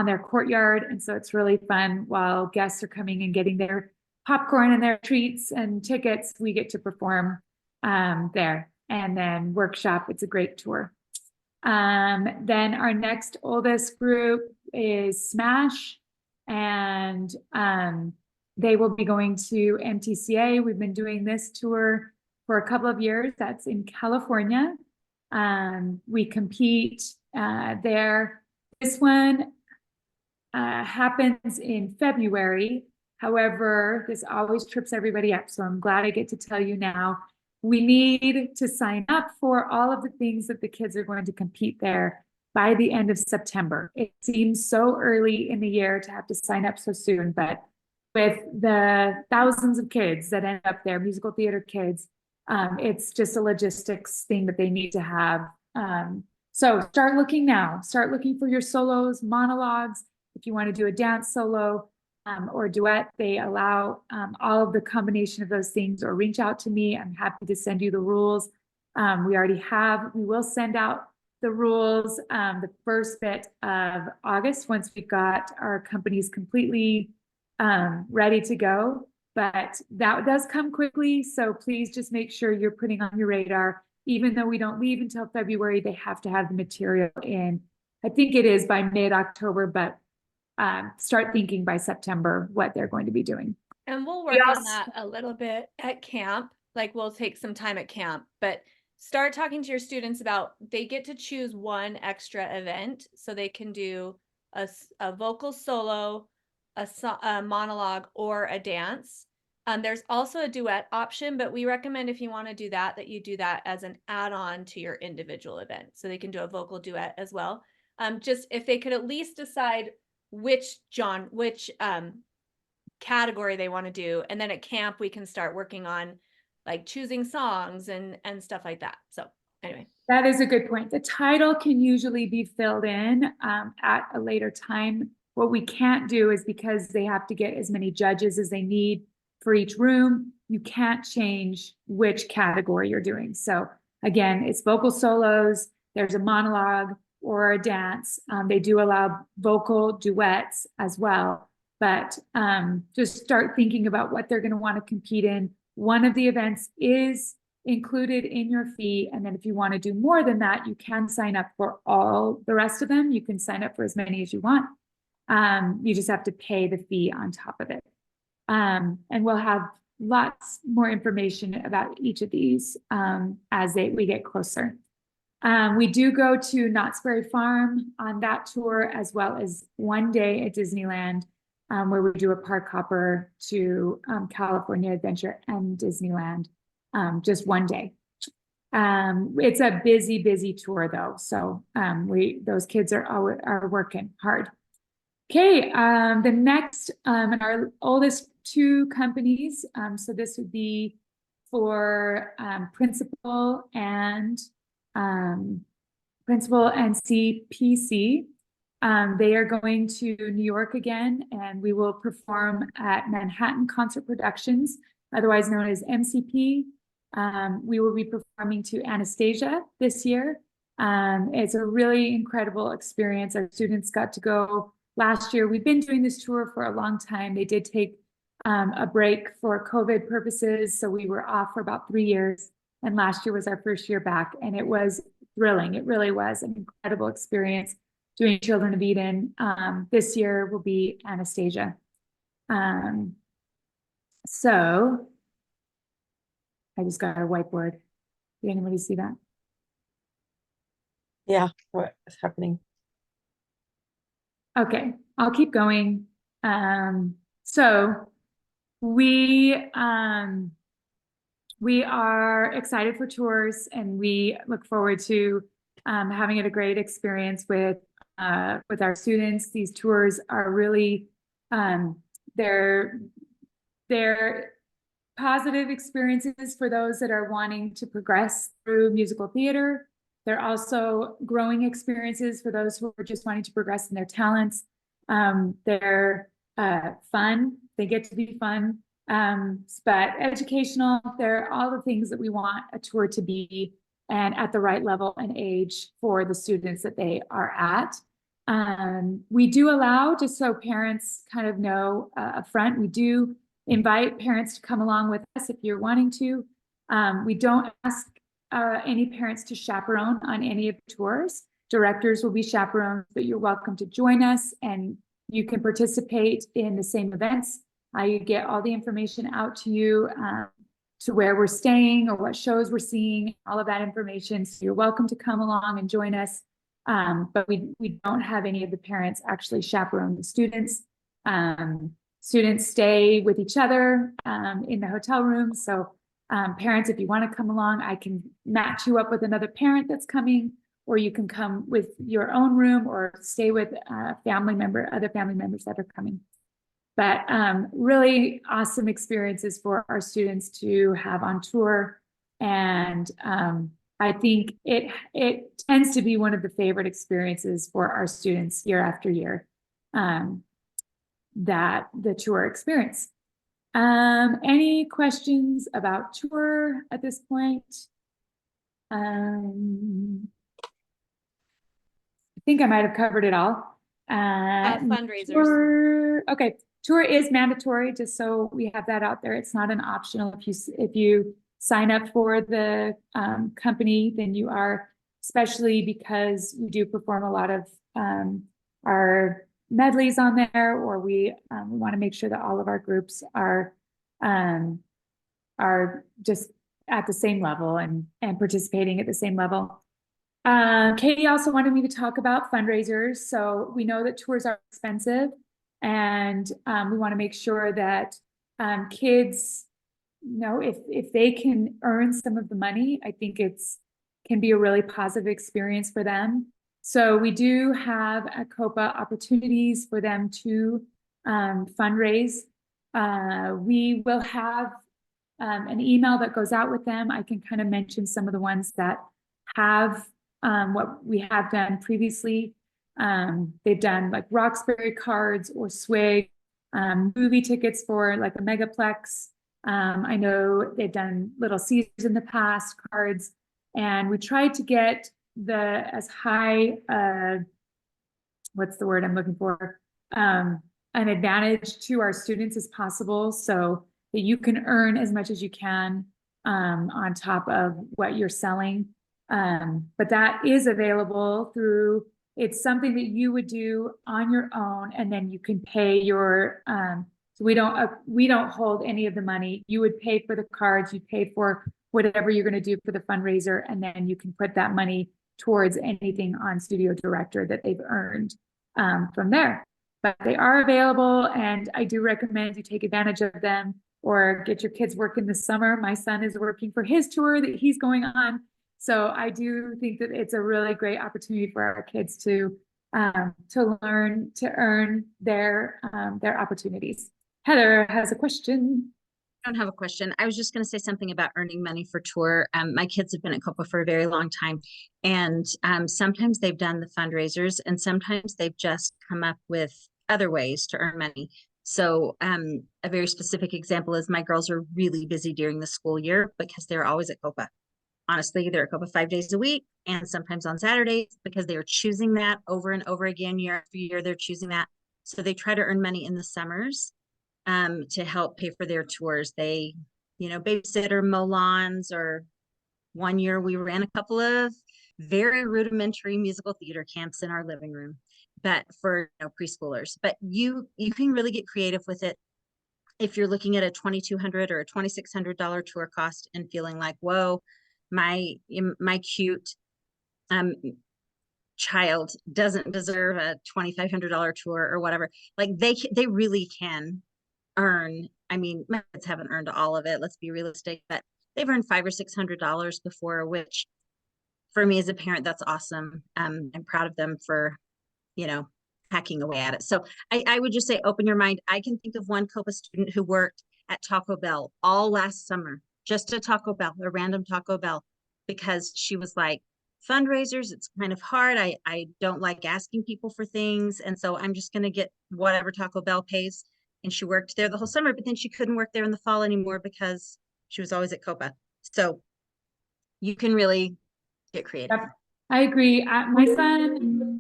their courtyard. And so it's really fun while guests are coming and getting their popcorn and their treats and tickets. We get to perform there, and then workshop. It's a great tour. Then our next oldest group is Smash, and they will be going to MTCA. We've been doing this tour for a couple of years. That's in California. We compete there. This one happens in February. However, this always trips everybody up. So I'm glad I get to tell you now. We need to sign up for all of the things that the kids are going to compete there by the end of September. It seems so early in the year to have to sign up so soon, but with the thousands of kids that end up there, musical theater kids, it's just a logistics thing that they need to have. So start looking now. Start looking for your solos, monologues. If you want to do a dance solo or duet, they allow all of the combination of those things, or reach out to me. I'm happy to send you the rules. We will send out the rules the first bit of August, once we've got our companies completely ready to go. But that does come quickly. So please just make sure you're putting on your radar. Even though we don't leave until February, they have to have the material in. I think it is by mid-October, but start thinking by September what they're going to be doing. And we'll work on that a little bit at camp. Like, we'll take some time at camp, but start talking to your students about, they get to choose one extra event. So they can do a vocal solo, a monologue, or a dance. There's also a duet option, but we recommend, if you want to do that, that you do that as an add-on to your individual event. So they can do a vocal duet as well. Just if they could at least decide which category they want to do. And then at camp, we can start working on like choosing songs and stuff like that. So anyway. That is a good point. The title can usually be filled in at a later time. What we can't do is, because they have to get as many judges as they need, for each room. You can't change which category you're doing. So again, it's vocal solos, there's a monologue or a dance. They do allow vocal duets as well, but just start thinking about what they're going to want to compete in. One of the events is included in your fee, and then if you want to do more than that, you can sign up for all the rest of them. You can sign up for as many as you want. You just have to pay the fee on top of it. And we'll have lots more information about each of these as we get closer. We do go to Knott's Berry Farm on that tour, as well as one day at Disneyland, where we do a park hopper to California Adventure and Disneyland, just one day. It's a busy tour though, so those kids are working hard. Okay, the next and our oldest two companies, so this would be for principal and CPC. They are going to New York again, and we will perform at Manhattan Concert Productions, otherwise known as MCP. We will be performing to Anastasia this year. It's a really incredible experience. Our students got to go last year. We've been doing this tour for a long time. They did take a break for COVID purposes, so we were off for about 3 years. And last year was our first year back, and it was thrilling. It really was an incredible experience doing Children of Eden. This year will be Anastasia. So I just got a whiteboard. Did anybody see that? Yeah, what is happening? Okay, I'll keep going. So we are excited for tours, and we look forward to having a great experience with our students. These tours are really they're positive experiences for those that are wanting to progress through musical theater. They're also growing experiences for those who are just wanting to progress in their talents. They're fun. They get to be fun, but educational. They're all the things that we want a tour to be, and at the right level and age for the students that they are at. We do allow, just so parents kind of know upfront, we do invite parents to come along with us if you're wanting to. We don't ask any parents to chaperone on any of the tours. Directors will be chaperones, but you're welcome to join us, and you can participate in the same events. You get all the information out to you, to where we're staying or what shows we're seeing, all of that information. So you're welcome to come along and join us. But we don't have any of the parents actually chaperone the students. Students stay with each other in the hotel room. So parents, if you want to come along, I can match you up with another parent that's coming, or you can come with your own room or stay with other family members that are coming. But really awesome experiences for our students to have on tour. And I think it tends to be one of the favorite experiences for our students year after year, that the tour experience. Any questions about tour at this point? I think I might have covered it all. Fundraisers. Okay, tour is mandatory, just so we have that out there. It's not an optional. If you sign up for the company, then you are, especially because we do perform a lot of our medleys on there, or we want to make sure that all of our groups are just at the same level and participating at the same level. Katie also wanted me to talk about fundraisers. So we know that tours are expensive, and we want to make sure that kids, if they can earn some of the money, I think can be a really positive experience for them. So we do have at COPA opportunities for them to fundraise. We will have an email that goes out with them. I can kind of mention some of the ones that have what we have done previously. They've done like Roxbury cards or Swig. movie tickets for like a megaplex. I know they've done Little Caesars in the past, cards, and we tried to get as high, what's the word I'm looking for? An advantage to our students as possible so that you can earn as much as you can on top of what you're selling. But that is available through, it's something that you would do on your own, and then you can pay your, so we don't hold any of the money. You would pay for the cards, you pay for whatever you're going to do for the fundraiser, and then you can put that money towards anything on Studio Director that they've earned from there. But they are available, and I do recommend you take advantage of them or get your kids working this summer. My son is working for his tour that he's going on. So I do think that it's a really great opportunity for our kids to learn to earn their opportunities. Heather has a question. I don't have a question. I was just going to say something about earning money for tour. My kids have been at COPA for a very long time, and sometimes they've done the fundraisers, and sometimes they've just come up with other ways to earn money. So a very specific example is my girls are really busy during the school year because they're always at COPA. Honestly, they're at COPA 5 days a week and sometimes on Saturdays because they are choosing that over and over again, year after year, they're choosing that. So they try to earn money in the summers to help pay for their tours. They, babysit or mow lawns, or one year we ran a couple of very rudimentary musical theater camps in our living room, but for preschoolers. But you can really get creative with it. If you're looking at a $2,200 or a $2,600 tour cost and feeling like, whoa, my cute child doesn't deserve a $2,500 tour or whatever, like they really can earn. I mean, my kids haven't earned all of it, let's be realistic, but they've earned $500 or $600 before, which for me as a parent, that's awesome. I'm proud of them for hacking away at it. So I would just say, open your mind. I can think of one COPA student who worked at Taco Bell all last summer, just a Taco Bell, a random Taco Bell, because she was like, fundraisers, it's kind of hard. I don't like asking people for things. And so I'm just going to get whatever Taco Bell pays. And she worked there the whole summer, but then she couldn't work there in the fall anymore because she was always at COPA. So you can really get creative. Yep. I agree. My son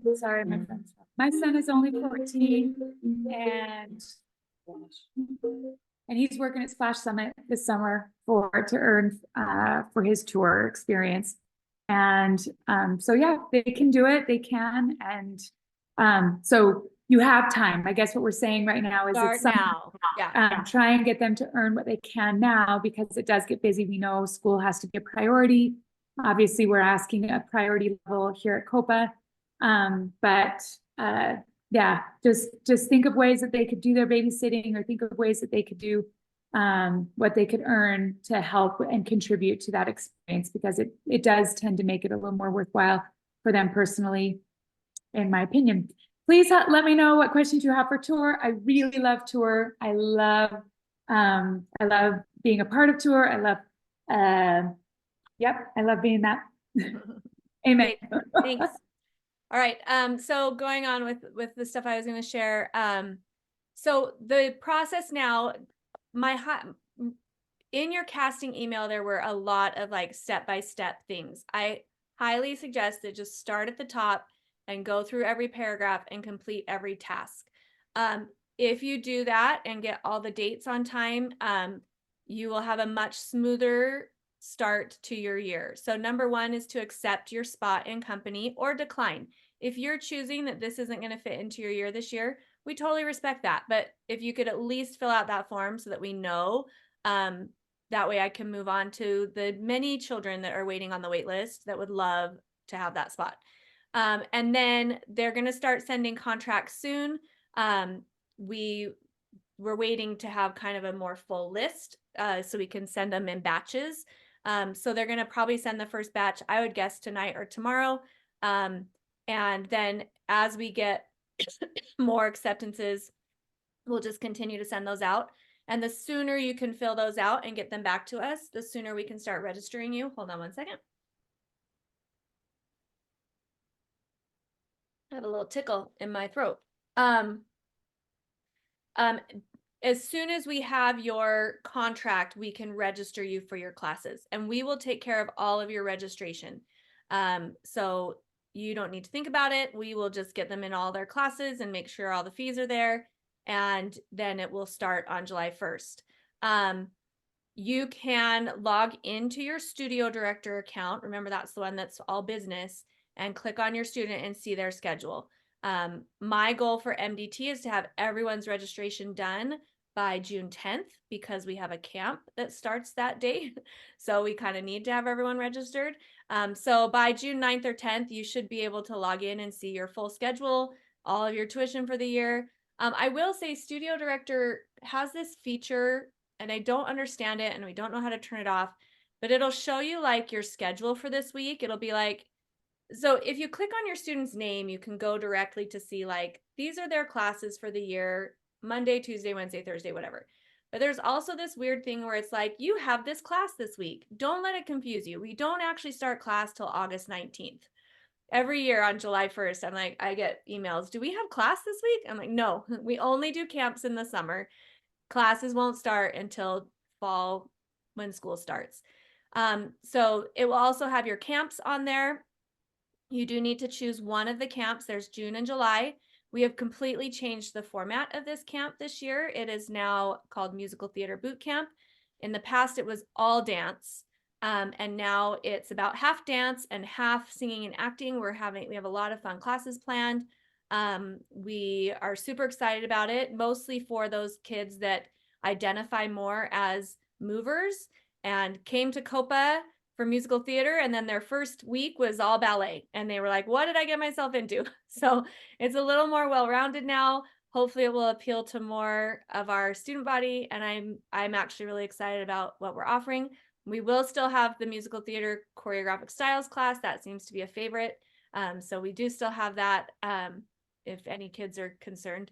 is only 14, and he's working at Splash Summit this summer to earn for his tour experience. And so yeah, they can do it. They can, and so you have time. I guess what we're saying right now is Start now. Yeah. Try and get them to earn what they can now, because it does get busy. We know school has to be a priority. Obviously, we're asking a priority level here at COPA, but yeah, just think of ways that they could do their babysitting, or think of ways that they could do what they could earn to help and contribute to that experience, because it does tend to make it a little more worthwhile for them personally, in my opinion. Please let me know what questions you have for tour. I really love tour. I love being a part of tour. I love I love being that. Amen. Thanks. All right. So going on with the stuff I was going to share. So the process now, in your casting email, there were a lot of like step-by-step things. I highly suggest that just start at the top and go through every paragraph and complete every task. If you do that and get all the dates on time, you will have a much smoother start to your year. So number one is to accept your spot in company or decline. If you're choosing that this isn't going to fit into your year this year, we totally respect that. But if you could at least fill out that form so that we know, that way I can move on to the many children that are waiting on the wait list that would love to have that spot. And then they're going to start sending contracts soon. We're waiting to have kind of a more full list so we can send them in batches. So they're going to probably send the first batch, I would guess, tonight or tomorrow. And then as we get more acceptances, we'll just continue to send those out. And the sooner you can fill those out and get them back to us, the sooner we can start registering you. Hold on one second. I have a little tickle in my throat. As soon as we have your contract, we can register you for your classes, and we will take care of all of your registration. So you don't need to think about it. We will just get them in all their classes and make sure all the fees are there, and then it will start on July 1st. You can log into your studio director account. Remember, that's the one that's all business, and click on your student and see their schedule. My goal for MDT is to have everyone's registration done by June 10th because we have a camp that starts that day. So we kind of need to have everyone registered. So by June 9th or 10th, you should be able to log in and see your full schedule, all of your tuition for the year. I will say Studio Director has this feature, and I don't understand it and we don't know how to turn it off, but it'll show you like your schedule for this week. It'll be like, so if you click on your student's name, you can go directly to see like, these are their classes for the year, Monday, Tuesday, Wednesday, Thursday, whatever. But there's also this weird thing where it's like, you have this class this week. Don't let it confuse you. We don't actually start class till August 19th. Every year on July 1st, I'm like, I get emails, do we have class this week? I'm like, no, we only do camps in the summer. Classes won't start until fall when school starts. So it will also have your camps on there. You do need to choose one of the camps. There's June and July. We have completely changed the format of this camp this year. It is now called Musical Theater Boot Camp. In the past, it was all dance. And now it's about half dance and half singing and acting. We have a lot of fun classes planned. We are super excited about it, mostly for those kids that identify more as movers and came to COPA for musical theater, and then their first week was all ballet, and they were like, what did I get myself into? So it's a little more well-rounded now. Hopefully it will appeal to more of our student body, and I'm actually really excited about what we're offering. We will still have the musical theater choreographic styles class. That seems to be a favorite. So we do still have that if any kids are concerned.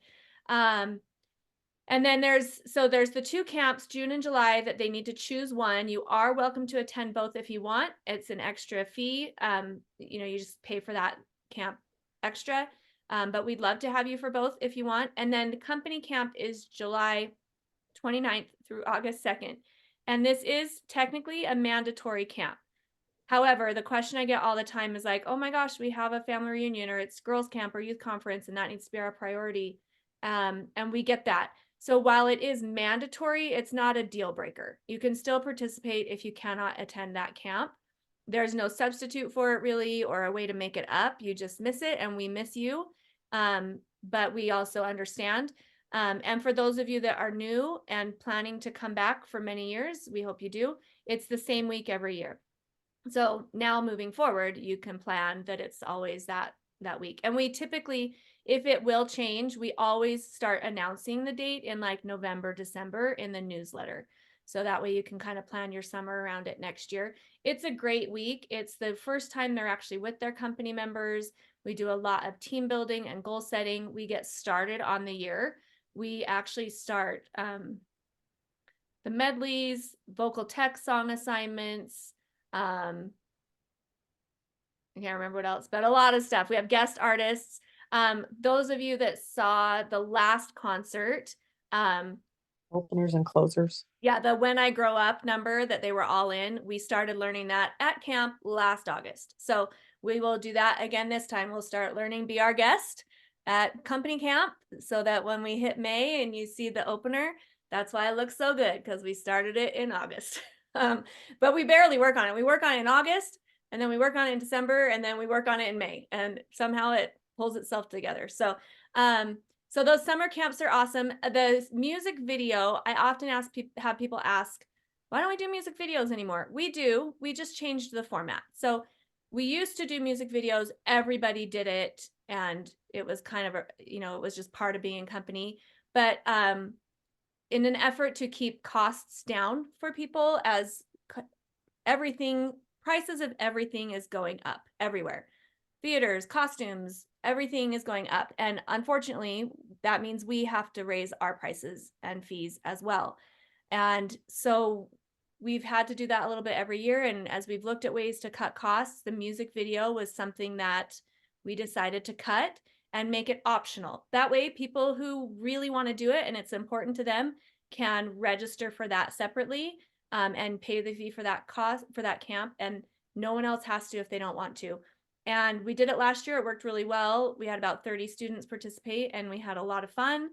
And then there's the two camps, June and July, that they need to choose one. You are welcome to attend both if you want. It's an extra fee. You just pay for that camp extra. But we'd love to have you for both if you want. And then the company camp is July 29th through August 2nd. And this is technically a mandatory camp. However, the question I get all the time is like, oh my gosh, we have a family reunion, or it's girls camp or youth conference, and that needs to be our priority. And we get that. So while it is mandatory, it's not a deal breaker. You can still participate if you cannot attend that camp. There's no substitute for it really, or a way to make it up. You just miss it, and we miss you. But we also understand. And for those of you that are new and planning to come back for many years, we hope you do. It's the same week every year. So now moving forward, you can plan that it's always that week. And we typically, if it will change, we always start announcing the date in like November, December in the newsletter. So that way you can kind of plan your summer around it next year. It's a great week. It's the first time they're actually with their company members. We do a lot of team building and goal setting. We get started on the year. We actually start the medleys, vocal tech song assignments, I can't remember what else, but a lot of stuff. We have guest artists. Those of you that saw the last concert, Openers and closers. yeah, the When I Grow Up number that they were all in, we started learning that at camp last August. So we will do that again this time. We'll start learning Be Our Guest at company camp, so that when we hit May and you see the opener, that's why it looks so good, because we started it in August. But we barely work on it. We work on it in August, and then we work on it in December, and then we work on it in May, and somehow it pulls itself together. So so those summer camps are awesome. The music video, I often have people ask, why don't we do music videos anymore? We do. We just changed the format. So we used to do music videos. Everybody did it, and it was kind of it was just part of being in company. But in an effort to keep costs down for people, as prices of everything is going up everywhere. Theaters, costumes, everything is going up. And unfortunately, that means we have to raise our prices and fees as well. And so we've had to do that a little bit every year. And as we've looked at ways to cut costs, the music video was something that we decided to cut. and make it optional. That way, people who really want to do it and it's important to them can register for that separately, and pay the fee for that cost for that camp, and no one else has to if they don't want to. And we did it last year. It worked really well. We had about 30 students participate and we had a lot of fun.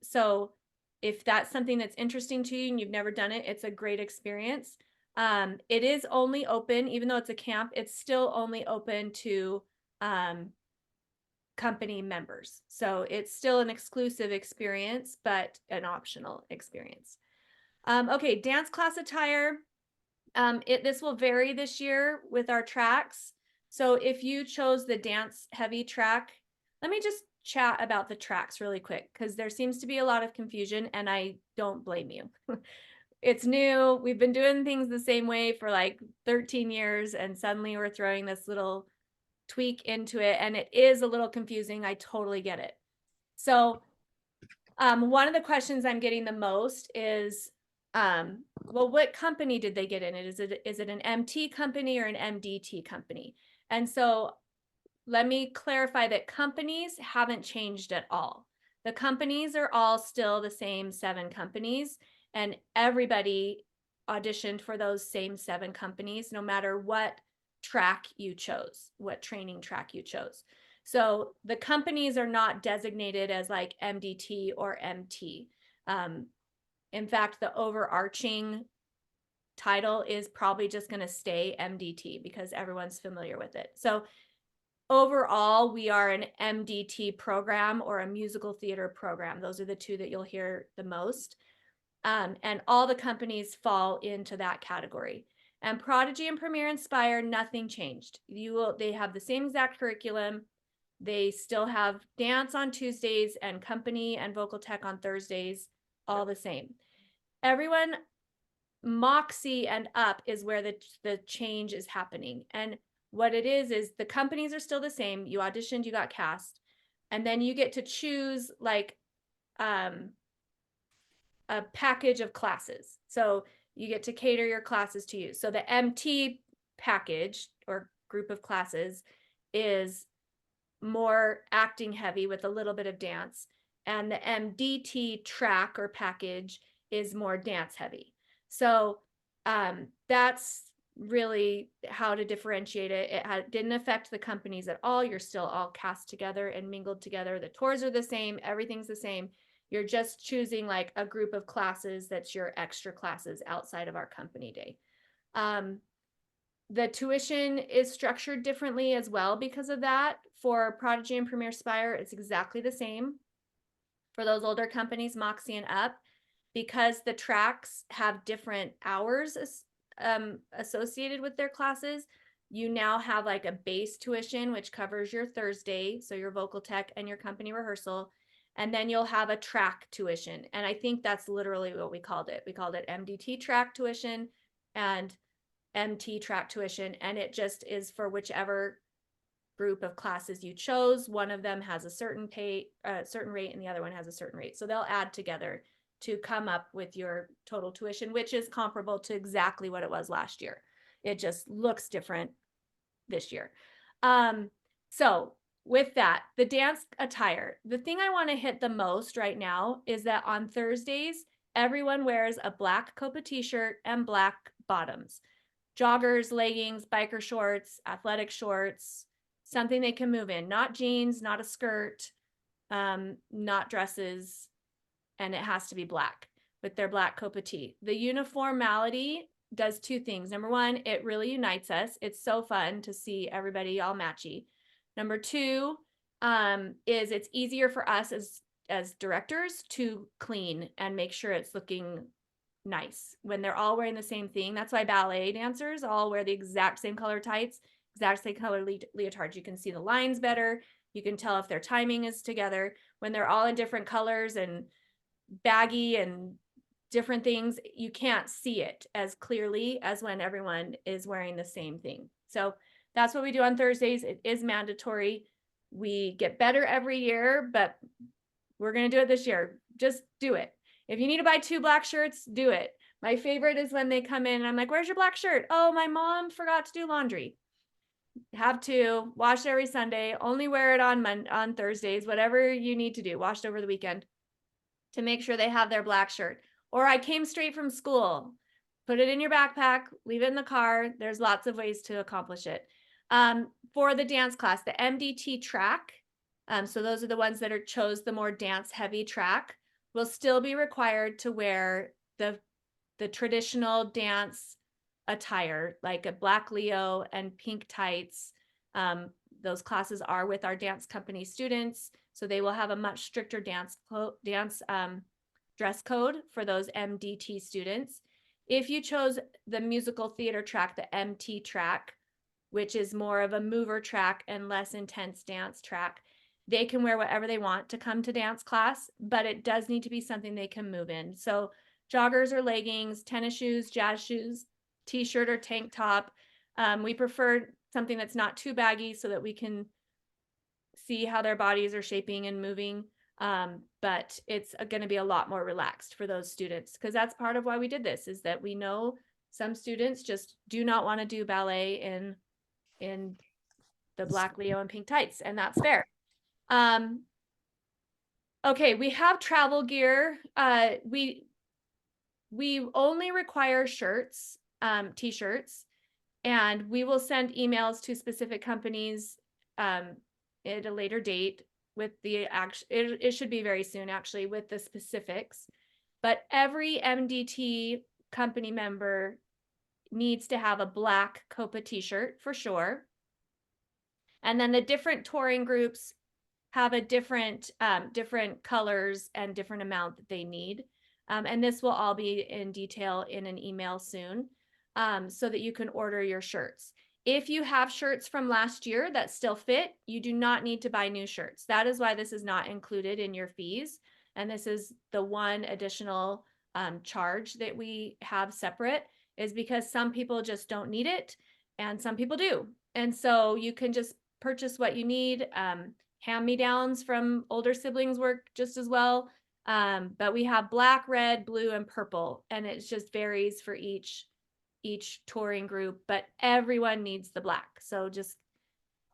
So if that's something that's interesting to you and you've never done it, it's a great experience. It is only open, even though it's a camp, it's still only open to company members. So it's still an exclusive experience, but an optional experience. Okay, dance class attire. This will vary this year with our tracks. So if you chose the dance heavy track, let me just chat about the tracks really quick, because there seems to be a lot of confusion and I don't blame you. It's new. We've been doing things the same way for like 13 years and suddenly we're throwing this little tweak into it and it is a little confusing. I totally get it. So one of the questions I'm getting the most is, well, what company did they get in it? Is it an MT company or an MDT company? And so let me clarify that companies haven't changed at all. The companies are all still the same 7 companies, and everybody auditioned for those same 7 companies, no matter what track you chose, what training track you chose. So the companies are not designated as like MDT or MT. In fact, the overarching title is probably just going to stay MDT because everyone's familiar with it. So overall, we are an MDT program or a musical theater program. Those are the 2 that you'll hear the most. And all the companies fall into that category. And Prodigy and Premier Inspire, nothing changed. They have the same exact curriculum. They still have dance on Tuesdays and company and vocal tech on Thursdays, all the same. Everyone, Moxie and up is where the change is happening. And what it is the companies are still the same. You auditioned, you got cast, and then you get to choose like a package of classes. So you get to cater your classes to you. So the MT package or group of classes is more acting heavy with a little bit of dance. And the MDT track or package is more dance heavy. So that's really how to differentiate it. It didn't affect the companies at all. You're still all cast together and mingled together. The tours are the same. Everything's the same. You're just choosing like a group of classes that's your extra classes outside of our company day. The tuition is structured differently as well because of that. For Prodigy and Premier Spire, it's exactly the same. For those older companies, Moxie and up, because the tracks have different hours associated with their classes, you now have like a base tuition, which covers your Thursday, so your vocal tech and your company rehearsal. And then you'll have a track tuition. And I think that's literally what we called it. We called it MDT track tuition and MT track tuition. And it just is for whichever group of classes you chose. One of them has a certain rate and the other one has a certain rate. So they'll add together to come up with your total tuition, which is comparable to exactly what it was last year. It just looks different this year. So with that, the dance attire, the thing I want to hit the most right now is that on Thursdays, everyone wears a black COPA t-shirt and black bottoms, joggers, leggings, biker shorts, athletic shorts, something they can move in, not jeans, not a skirt, not dresses, and it has to be black with their black COPA tee. The uniformity does 2 things. Number 1, it really unites us. It's so fun to see everybody all matchy. Number 2, is it's easier for us as directors to clean and make sure it's looking nice when they're all wearing the same thing. That's why ballet dancers all wear the exact same color tights, exact same color leotards. You can see the lines better. You can tell if their timing is together. When they're all in different colors and baggy and different things, you can't see it as clearly as when everyone is wearing the same thing. So that's what we do on Thursdays. It is mandatory. We get better every year, but we're going to do it this year. Just do it. If you need to buy 2 black shirts, do it. My favorite is when they come in and I'm like, where's your black shirt? Oh, my mom forgot to do laundry. have to wash it every Sunday, only wear it on Thursdays, whatever you need to do, wash it over the weekend to make sure they have their black shirt. Or I came straight from school, put it in your backpack, leave it in the car. There's lots of ways to accomplish it. For the dance class, the MDT track, so those are the ones that chose the more dance heavy track, will still be required to wear the traditional dance attire, like a black Leo and pink tights. Those classes are with our dance company students, so they will have a much stricter dress code for those MDT students. If you chose the musical theater track, the MT track, which is more of a mover track and less intense dance track, they can wear whatever they want to come to dance class, but it does need to be something they can move in. So joggers or leggings, tennis shoes, jazz shoes, t-shirt or tank top. We prefer something that's not too baggy so that we can see how their bodies are shaping and moving. But it's going to be a lot more relaxed for those students, because that's part of why we did this, is that we know some students just do not want to do ballet in the black Leo and pink tights, and that's fair. Okay, we have travel gear. We only require shirts, t-shirts, and we will send emails to specific companies at a later date with the it should be very soon actually with the specifics. But every MDT company member needs to have a black COPA t-shirt for sure. And then the different touring groups have a different colors and different amount that they need. And this will all be in detail in an email soon, so that you can order your shirts. If you have shirts from last year that still fit, you do not need to buy new shirts. That is why this is not included in your fees. And this is the one additional charge that we have separate, is because some people just don't need it and some people do. And so you can just purchase what you need. Hand-me-downs from older siblings work just as well. But we have black, red, blue, and purple, and it just varies for each touring group, but everyone needs the black. So just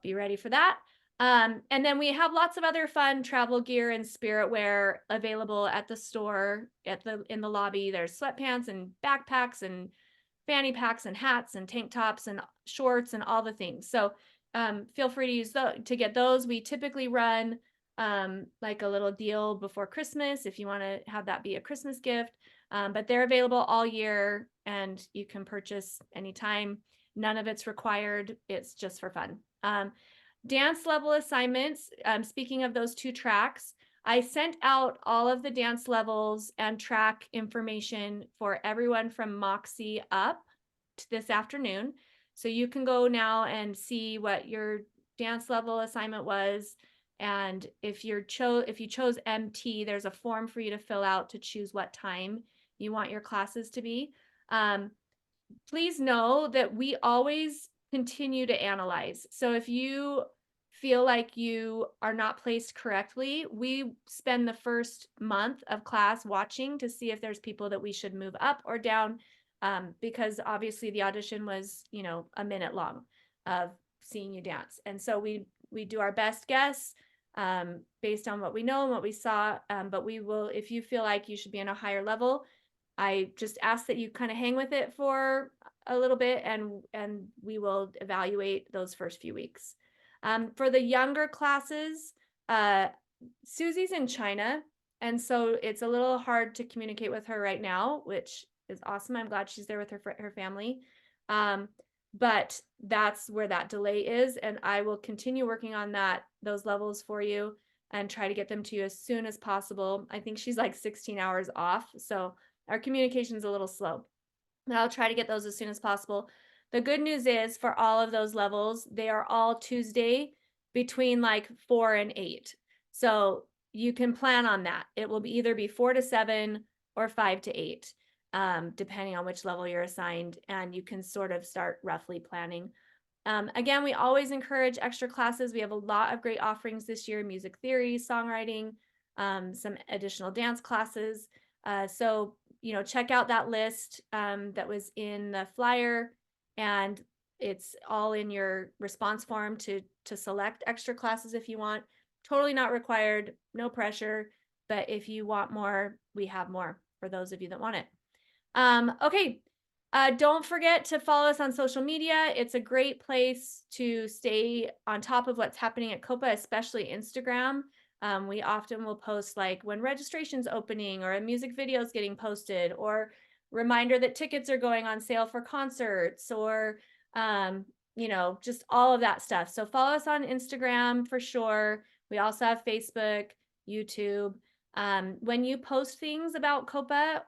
be ready for that. And then we have lots of other fun travel gear and spirit wear available at the store, in the lobby. There's sweatpants and backpacks and fanny packs and hats and tank tops and shorts and all the things. So feel free to use to get those. We typically run like a little deal before Christmas if you want to have that be a Christmas gift. But they're available all year and you can purchase anytime. None of it's required. It's just for fun. Dance level assignments. Speaking of those two tracks, I sent out all of the dance levels and track information for everyone from Moxie up to this afternoon. So you can go now and see what your dance level assignment was. And if you chose MT, there's a form for you to fill out to choose what time you want your classes to be. Please know that we always continue to analyze. So if you feel like you are not placed correctly, we spend the first month of class watching to see if there's people that we should move up or down, because obviously the audition was, a minute long of seeing you dance. And so we do our best guess based on what we know and what we saw. But we will, if you feel like you should be in a higher level, I just ask that you kind of hang with it for a little bit, and we will evaluate those first few weeks. For the younger classes, Susie's in China, and so it's a little hard to communicate with her right now, which is awesome. I'm glad she's there with her family. But that's where that delay is, and I will continue working on those levels for you and try to get them to you as soon as possible. I think she's like 16 hours off, so our communication is a little slow. But I'll try to get those as soon as possible. The good news is for all of those levels, they are all Tuesday between like 4 and 8. So you can plan on that. It will either be 4 to 7 or 5 to 8, depending on which level you're assigned, and you can sort of start roughly planning. Again, we always encourage extra classes. We have a lot of great offerings this year: music theory, songwriting, some additional dance classes. So check out that list that was in the flyer, and It's all in your response form to select extra classes if you want. Totally not required, no pressure. But if you want more, we have more for those of you that want it. Okay. Don't forget to follow us on social media. It's a great place to stay on top of what's happening at COPA, especially Instagram. We often will post like when registration's opening or a music video is getting posted, or reminder that tickets are going on sale for concerts, or you know, just all of that stuff. So follow us on Instagram for sure. We also have Facebook, YouTube. When you post things about COPA,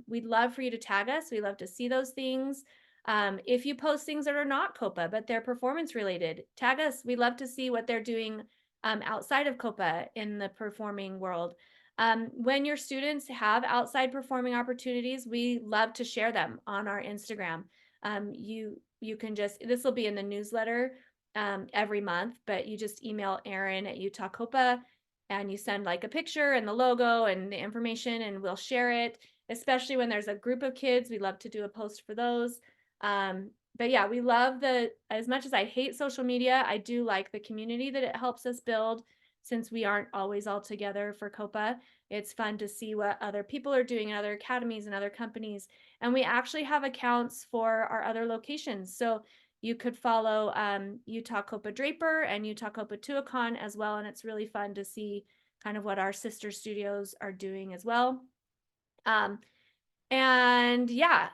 we'd love for you to tag us. We love to see those things. If you post things that are not COPA, but they're performance related, tag us. We love to see what they're doing outside of COPA in the performing world. When your students have outside performing opportunities, we love to share them on our Instagram. You can just, this will be in the newsletter every month, but you just email Erin at Utah COPA and you send like a picture and the logo and the information, and we'll share it, especially when there's a group of kids. We love to do a post for those. But yeah, we love as much as I hate social media, I do like the community that it helps us build, since we aren't always all together for COPA. It's fun to see what other people are doing in other academies and other companies. And we actually have accounts for our other locations. So you could follow Utah COPA Draper and Utah COPA Tuacahn as well. And it's really fun to see kind of what our sister studios are doing as well. And yeah,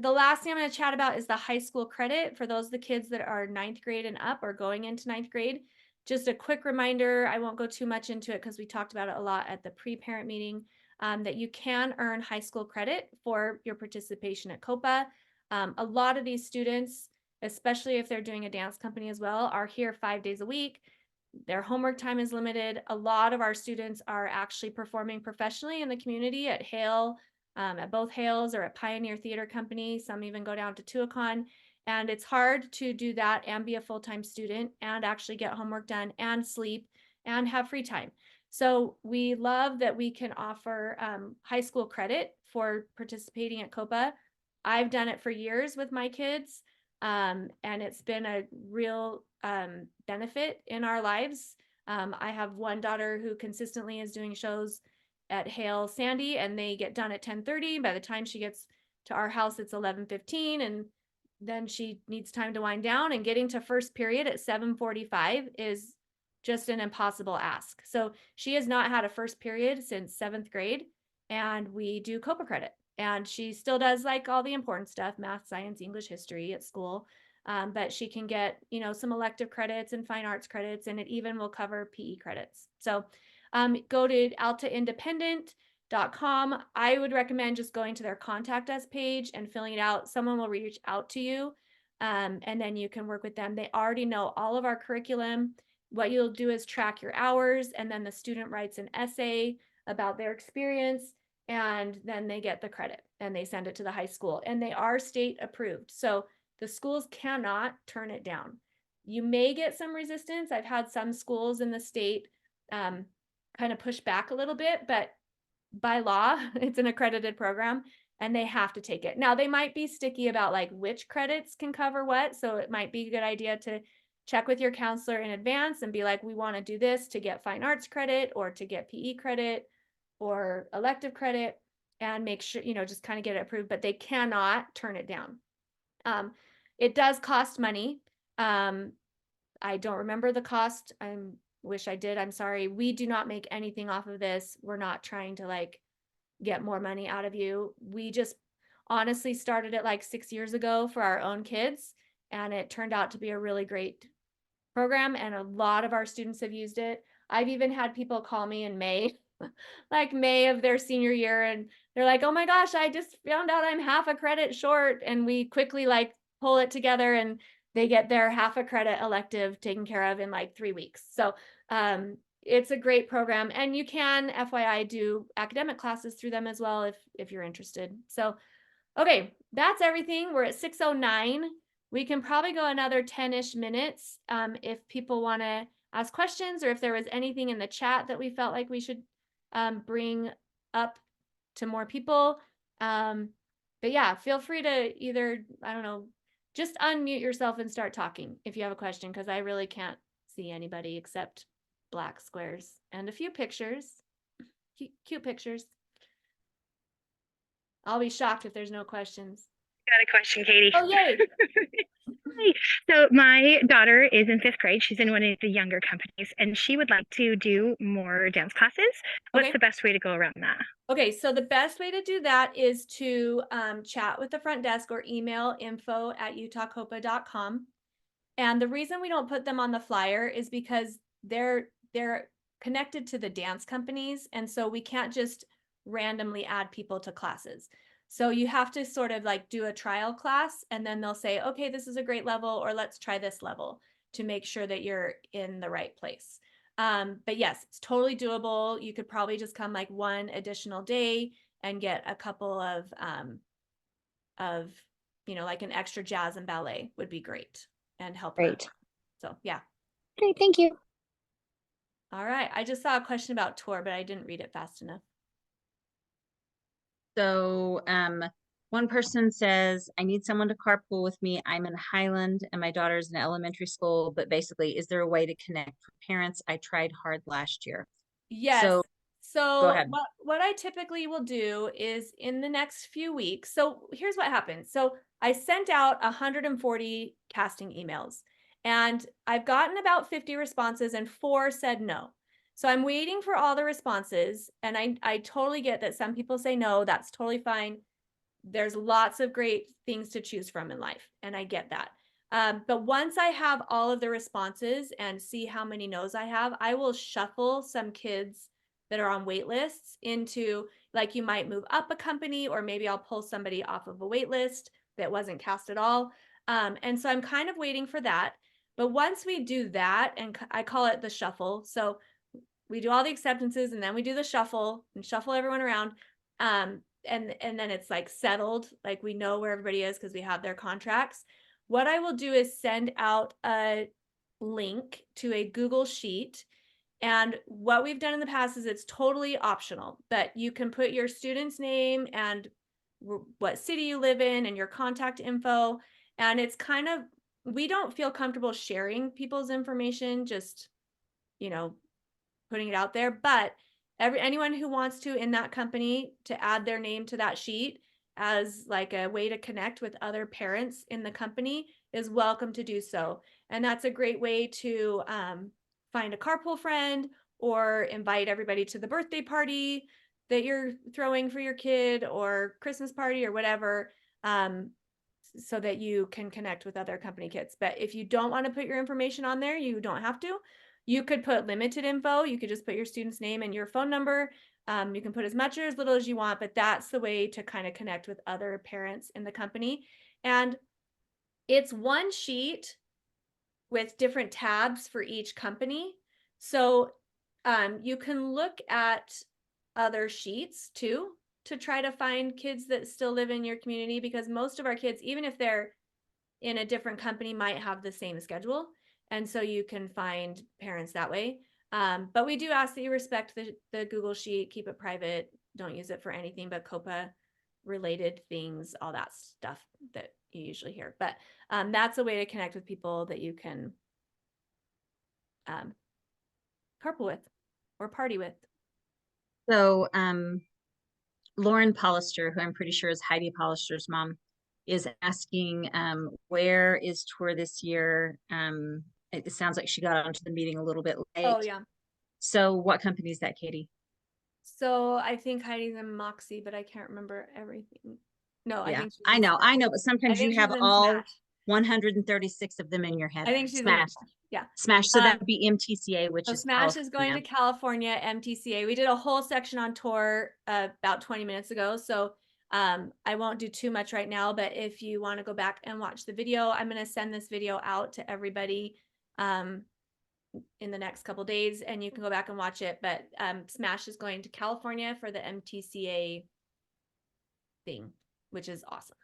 the last thing I'm going to chat about is the high school credit for those of the kids that are 9th grade and up or going into 9th grade. Just a quick reminder, I won't go too much into it because we talked about it a lot at the pre-parent meeting, that you can earn high school credit for your participation at COPA. A lot of these students, especially if they're doing a dance company as well, are here 5 days a week. Their homework time is limited. A lot of our students are actually performing professionally in the community at Hale, at both Hales or at Pioneer Theater Company. Some even go down to Tuacahn. And it's hard to do that and be a full-time student and actually get homework done and sleep and have free time. So we love that we can offer high school credit for participating at COPA. I've done it for years with my kids, and it's been a real benefit in our lives. I have one daughter who consistently is doing shows at Hale Sandy, and they get done at 10:30. By the time she gets to our house, it's 11:15, and then she needs time to wind down, and getting to first period at 7:45 is just an impossible ask. So she has not had a first period since 7th grade, and we do COPA credit. And she still does like all the important stuff, math, science, English, history at school. But she can get, you know, some elective credits and fine arts credits, and it even will cover PE credits. So go to altaindependent.com. I would recommend just going to their contact us page and filling it out. Someone will reach out to you, and then you can work with them. They already know all of our curriculum. What you'll do is track your hours, and then the student writes an essay about their experience, and then they get the credit and they send it to the high school, and they are state approved. So the schools cannot turn it down. You may get some resistance. I've had some schools in the state kind of push back a little bit, but by law, it's an accredited program and they have to take it. Now, they might be sticky about like which credits can cover what. So it might be a good idea to check with your counselor in advance and be like, we want to do this to get fine arts credit or to get PE credit or elective credit, and make sure, you know, just kind of get it approved, but they cannot turn it down. It does cost money. I don't remember the cost. I wish I did. I'm sorry. We do not make anything off of this. We're not trying to like get more money out of you. We just honestly started it like 6 years ago for our own kids, and it turned out to be a really great program, and a lot of our students have used it. I've even had people call me in May, like May of their senior year, and they're like, oh my gosh, I just found out I'm half a credit short, and we quickly like pull it together and they get their half a credit elective taken care of in like 3 weeks. So it's a great program, and you can, FYI, do academic classes through them as well if you're interested. So okay, that's everything. We're at 6:09. We can probably go another 10-ish minutes if people want to ask questions, or if there was anything in the chat that we felt like we should bring up to more people. But yeah, feel free to either, I don't know, just unmute yourself and start talking if you have a question, because I really can't see anybody except black squares and a few pictures, cute pictures. I'll be shocked if there's no questions. Got a question, Katie. Oh, yay. Hi. So my daughter is in 5th grade. She's in one of the younger companies, and she would like to do more dance classes. What's Okay. the best way to go around that? Okay, so the best way to do that is to chat with the front desk or email info@utahcopa.com. And the reason we don't put them on the flyer is because they're connected to the dance companies, and so we can't just randomly add people to classes. So you have to sort of like do a trial class, and then they'll say, okay, this is a great level, or let's try this level to make sure that you're in the right place. But yes, it's totally doable. You could probably just come like one additional day and get a couple of like an extra jazz and ballet would be great and help her. Great. So yeah. Great. Thank you. All right. I just saw a question about tour, but I didn't read it fast enough. So, one person says, I need someone to carpool with me. I'm in Highland and my daughter's in elementary school, but basically, is there a way to connect with parents? I tried hard last year. Yes. So, So ahead. what I typically will do is in the next few weeks. So here's what happened. So I sent out 140 casting emails, and I've gotten about 50 responses, and 4 said no. So I'm waiting for all the responses, and I totally get that some people say no. That's totally fine. There's lots of great things to choose from in life, and I get that. But once I have all of the responses and see how many no's I have, I will shuffle some kids that are on wait lists into, like, you might move up a company, or maybe I'll pull somebody off of a wait list that wasn't cast at all. And so I'm kind of waiting for that. But once we do that, and I call it the shuffle. So we do all the acceptances, and then we do the shuffle and shuffle everyone around. And then it's like settled, like we know where everybody is because we have their contracts. What I will do is send out a link to a Google Sheet. And what we've done in the past is it's totally optional, but you can put your student's name and what city you live in and your contact info. And it's kind of, we don't feel comfortable sharing people's information, just, putting it out there, but anyone who wants to in that company to add their name to that sheet as like a way to connect with other parents in the company is welcome to do so. And that's a great way to find a carpool friend or invite everybody to the birthday party that you're throwing for your kid, or Christmas party or whatever, so that you can connect with other company kids. But if you don't want to put your information on there, you don't have to. You could put limited info. You could just put your student's name and your phone number. You can put as much or as little as you want, but that's the way to kind of connect with other parents in the company. And it's one sheet with different tabs for each company. So you can look at other sheets too to try to find kids that still live in your community, because most of our kids, even if they're in a different company, might have the same schedule. And so you can find parents that way. But we do ask that you respect the Google Sheet, keep it private, don't use it for anything but COPA related things, all that stuff that you usually hear. But that's a way to connect with people that you can carpool with or party with. So, Lauren Pollister, who I'm pretty sure is Heidi Pollister's mom, is asking, where is tour this year? It sounds like she got onto the meeting a little bit late. Oh yeah. So what company is that, Katie? So I think Heidi's in Moxie, but I can't remember everything. No, Yeah, I think I know, but sometimes you have all Smash. 136 of them in your head. I think she's Smash. Yeah. Smash. So that'd be MTCA, which So is Smash is going to California. California, MTCA. We did a whole section on tour about 20 minutes ago. So I won't do too much right now, but if you want to go back and watch the video, I'm going to send this video out to everybody in the next couple days, and you can go back and watch it. But Smash is going to California for the MTCA thing, which is awesome.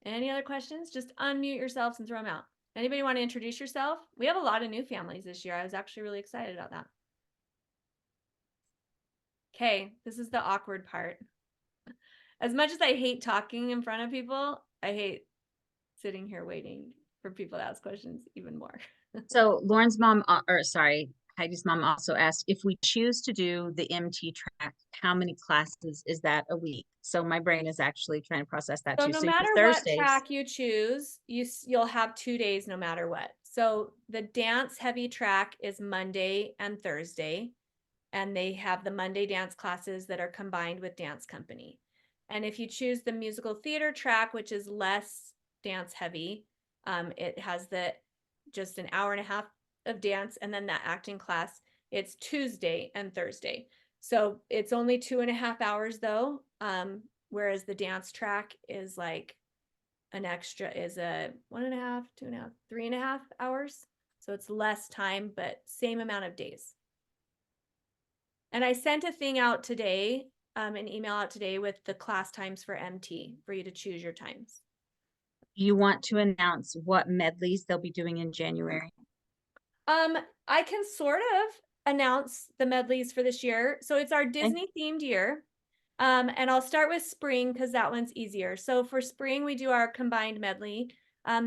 Any other questions? Just unmute yourselves and throw them out. Anybody want to introduce yourself? We have a lot of new families this year. I was actually really excited about that. Okay, this is the awkward part. As much as I hate talking in front of people, I hate sitting here waiting for people to ask questions even more. So Lauren's mom, or sorry, Heidi's mom also asked if we choose to do the MT track, how many classes is that a week? So my brain is actually trying to process that So too. no So your matter what Thursdays, track you choose, you'll have 2 days no matter what. So the dance heavy track is Monday and Thursday, and they have the Monday dance classes that are combined with dance company. And if you choose the musical theater track, which is less dance heavy, it has just an hour and a half of dance and then that acting class. It's Tuesday and Thursday. So it's only 2.5 hours though. Whereas the dance track is like an extra is a 1.5, 2.5, 3.5 hours. So it's less time, but same amount of days. And I sent a thing out today, an email out today with the class times for MT for you to choose your times. you want to announce what medleys they'll be doing in January? I can sort of announce the medleys for this year. So it's our Okay. Disney themed year. And I'll start with spring because that one's easier. So for spring, we do our combined medley.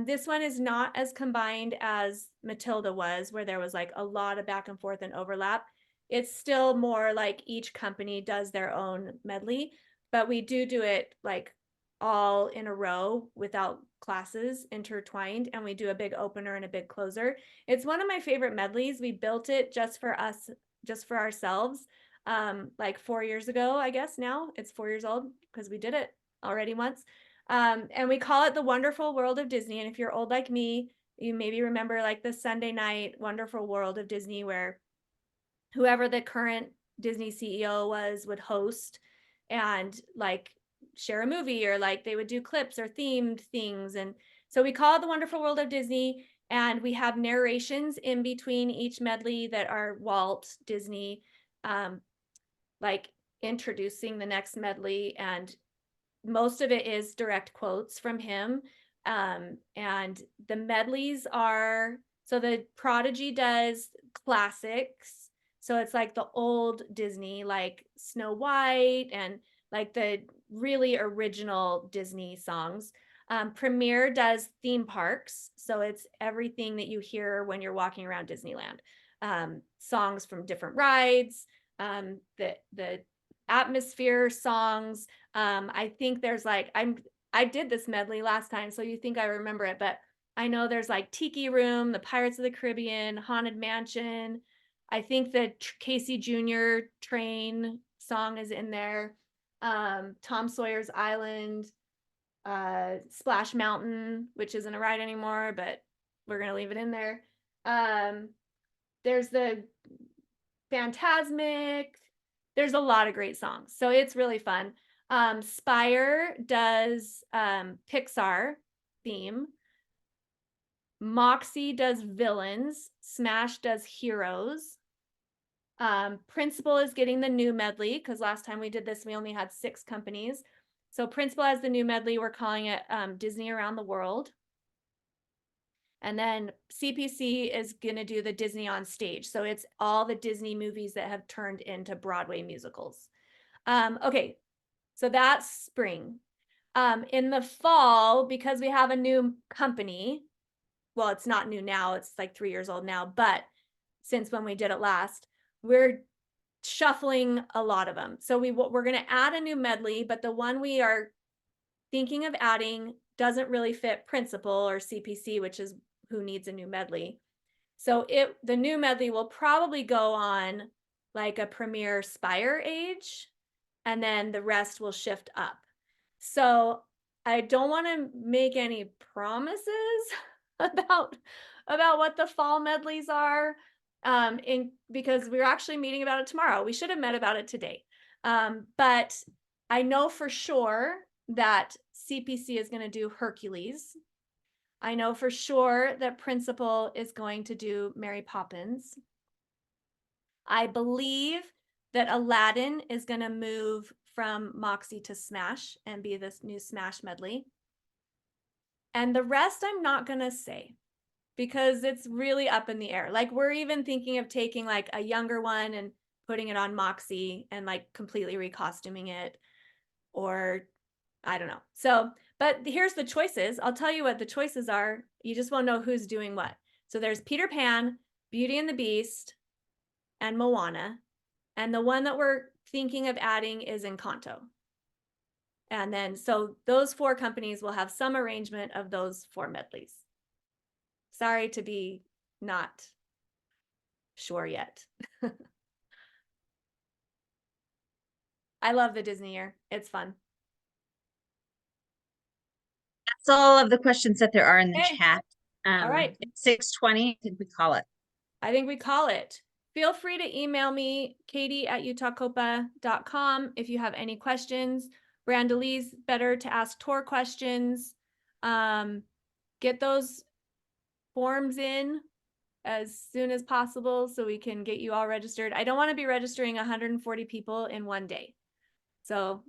This one is not as combined as Matilda was, where there was like a lot of back and forth and overlap. It's still more like each company does their own medley, but we do it like all in a row without classes intertwined, and we do a big opener and a big closer. It's one of my favorite medleys. We built it just for us, just for ourselves, like 4 years ago. I guess now it's 4 years old because we did it already once. And we call it the Wonderful World of Disney. And if you're old like me, you maybe remember like the Sunday night Wonderful World of Disney, where whoever the current Disney CEO was would host and like share a movie, or like they would do clips or themed things. And so we call it the Wonderful World of Disney, and we have narrations in between each medley that are Walt Disney, like introducing the next medley, and most of it is direct quotes from him. And the medleys are, so the Prodigy does classics. So it's like the old Disney, like Snow White and like the really original Disney songs. Premiere does theme parks. So it's everything that you hear when you're walking around Disneyland. Songs from different rides, the atmosphere songs. I think there's like, I did this medley last time, so you think I remember it, but I know there's like Tiki Room, the Pirates of the Caribbean, Haunted Mansion. I think the Casey Jr. train song is in there. Tom Sawyer's Island, Splash Mountain, which isn't a ride anymore, but we're gonna leave it in there. There's the Phantasmic. There's a lot of great songs, so it's really fun. Spire does Pixar theme. Moxie does villains. Smash does heroes. Principal is getting the new medley because last time we did this, we only had 6 companies. So Principal has the new medley. We're calling it Disney Around the World. And then CPC is going to do the Disney on Stage. So it's all the Disney movies that have turned into Broadway musicals. Okay, so that's spring. In the fall, because we have a new company, well, it's not new now, it's like 3 years old now, but since when we did it last, we're shuffling a lot of them. So we're going to add a new medley, but the one we are thinking of adding doesn't really fit Principal or CPC, which is who needs a new medley. So the new medley will probably go on like a Premiere Spire age, and then the rest will shift up. So I don't want to make any promises about what the fall medleys are, because we're actually meeting about it tomorrow. We should have met about it today. But I know for sure that CPC is going to do Hercules. I know for sure that Principal is going to do Mary Poppins. I believe that Aladdin is going to move from Moxie to Smash and be this new Smash medley. And the rest I'm not going to say because it's really up in the air. Like we're even thinking of taking like a younger one and putting it on Moxie and like completely recostuming it, or I don't know. So, but here's the choices. I'll tell you what the choices are. You just won't know who's doing what. So there's Peter Pan, Beauty and the Beast, and Moana. And the one that we're thinking of adding is Encanto. And then, so those 4 companies will have some arrangement of those 4 medleys. Sorry to be not sure yet. I love the Disney year. It's fun. That's all of the questions that there are in the Okay. chat. All right. It's 6:20. I think we call it. I think we call it. Feel free to email me, katie@utahcopa.com, if you have any questions. Brandalise, better to ask tour questions. Get those forms in as soon as possible so we can get you all registered. I don't want to be registering 140 people in one day. So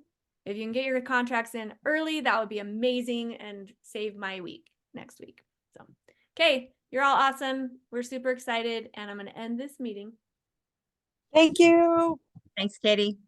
if you can get your contracts in early, that would be amazing and save my week next week. So, okay, you're all awesome. We're super excited, and I'm going to end this meeting. Thank you. Thanks, Katie.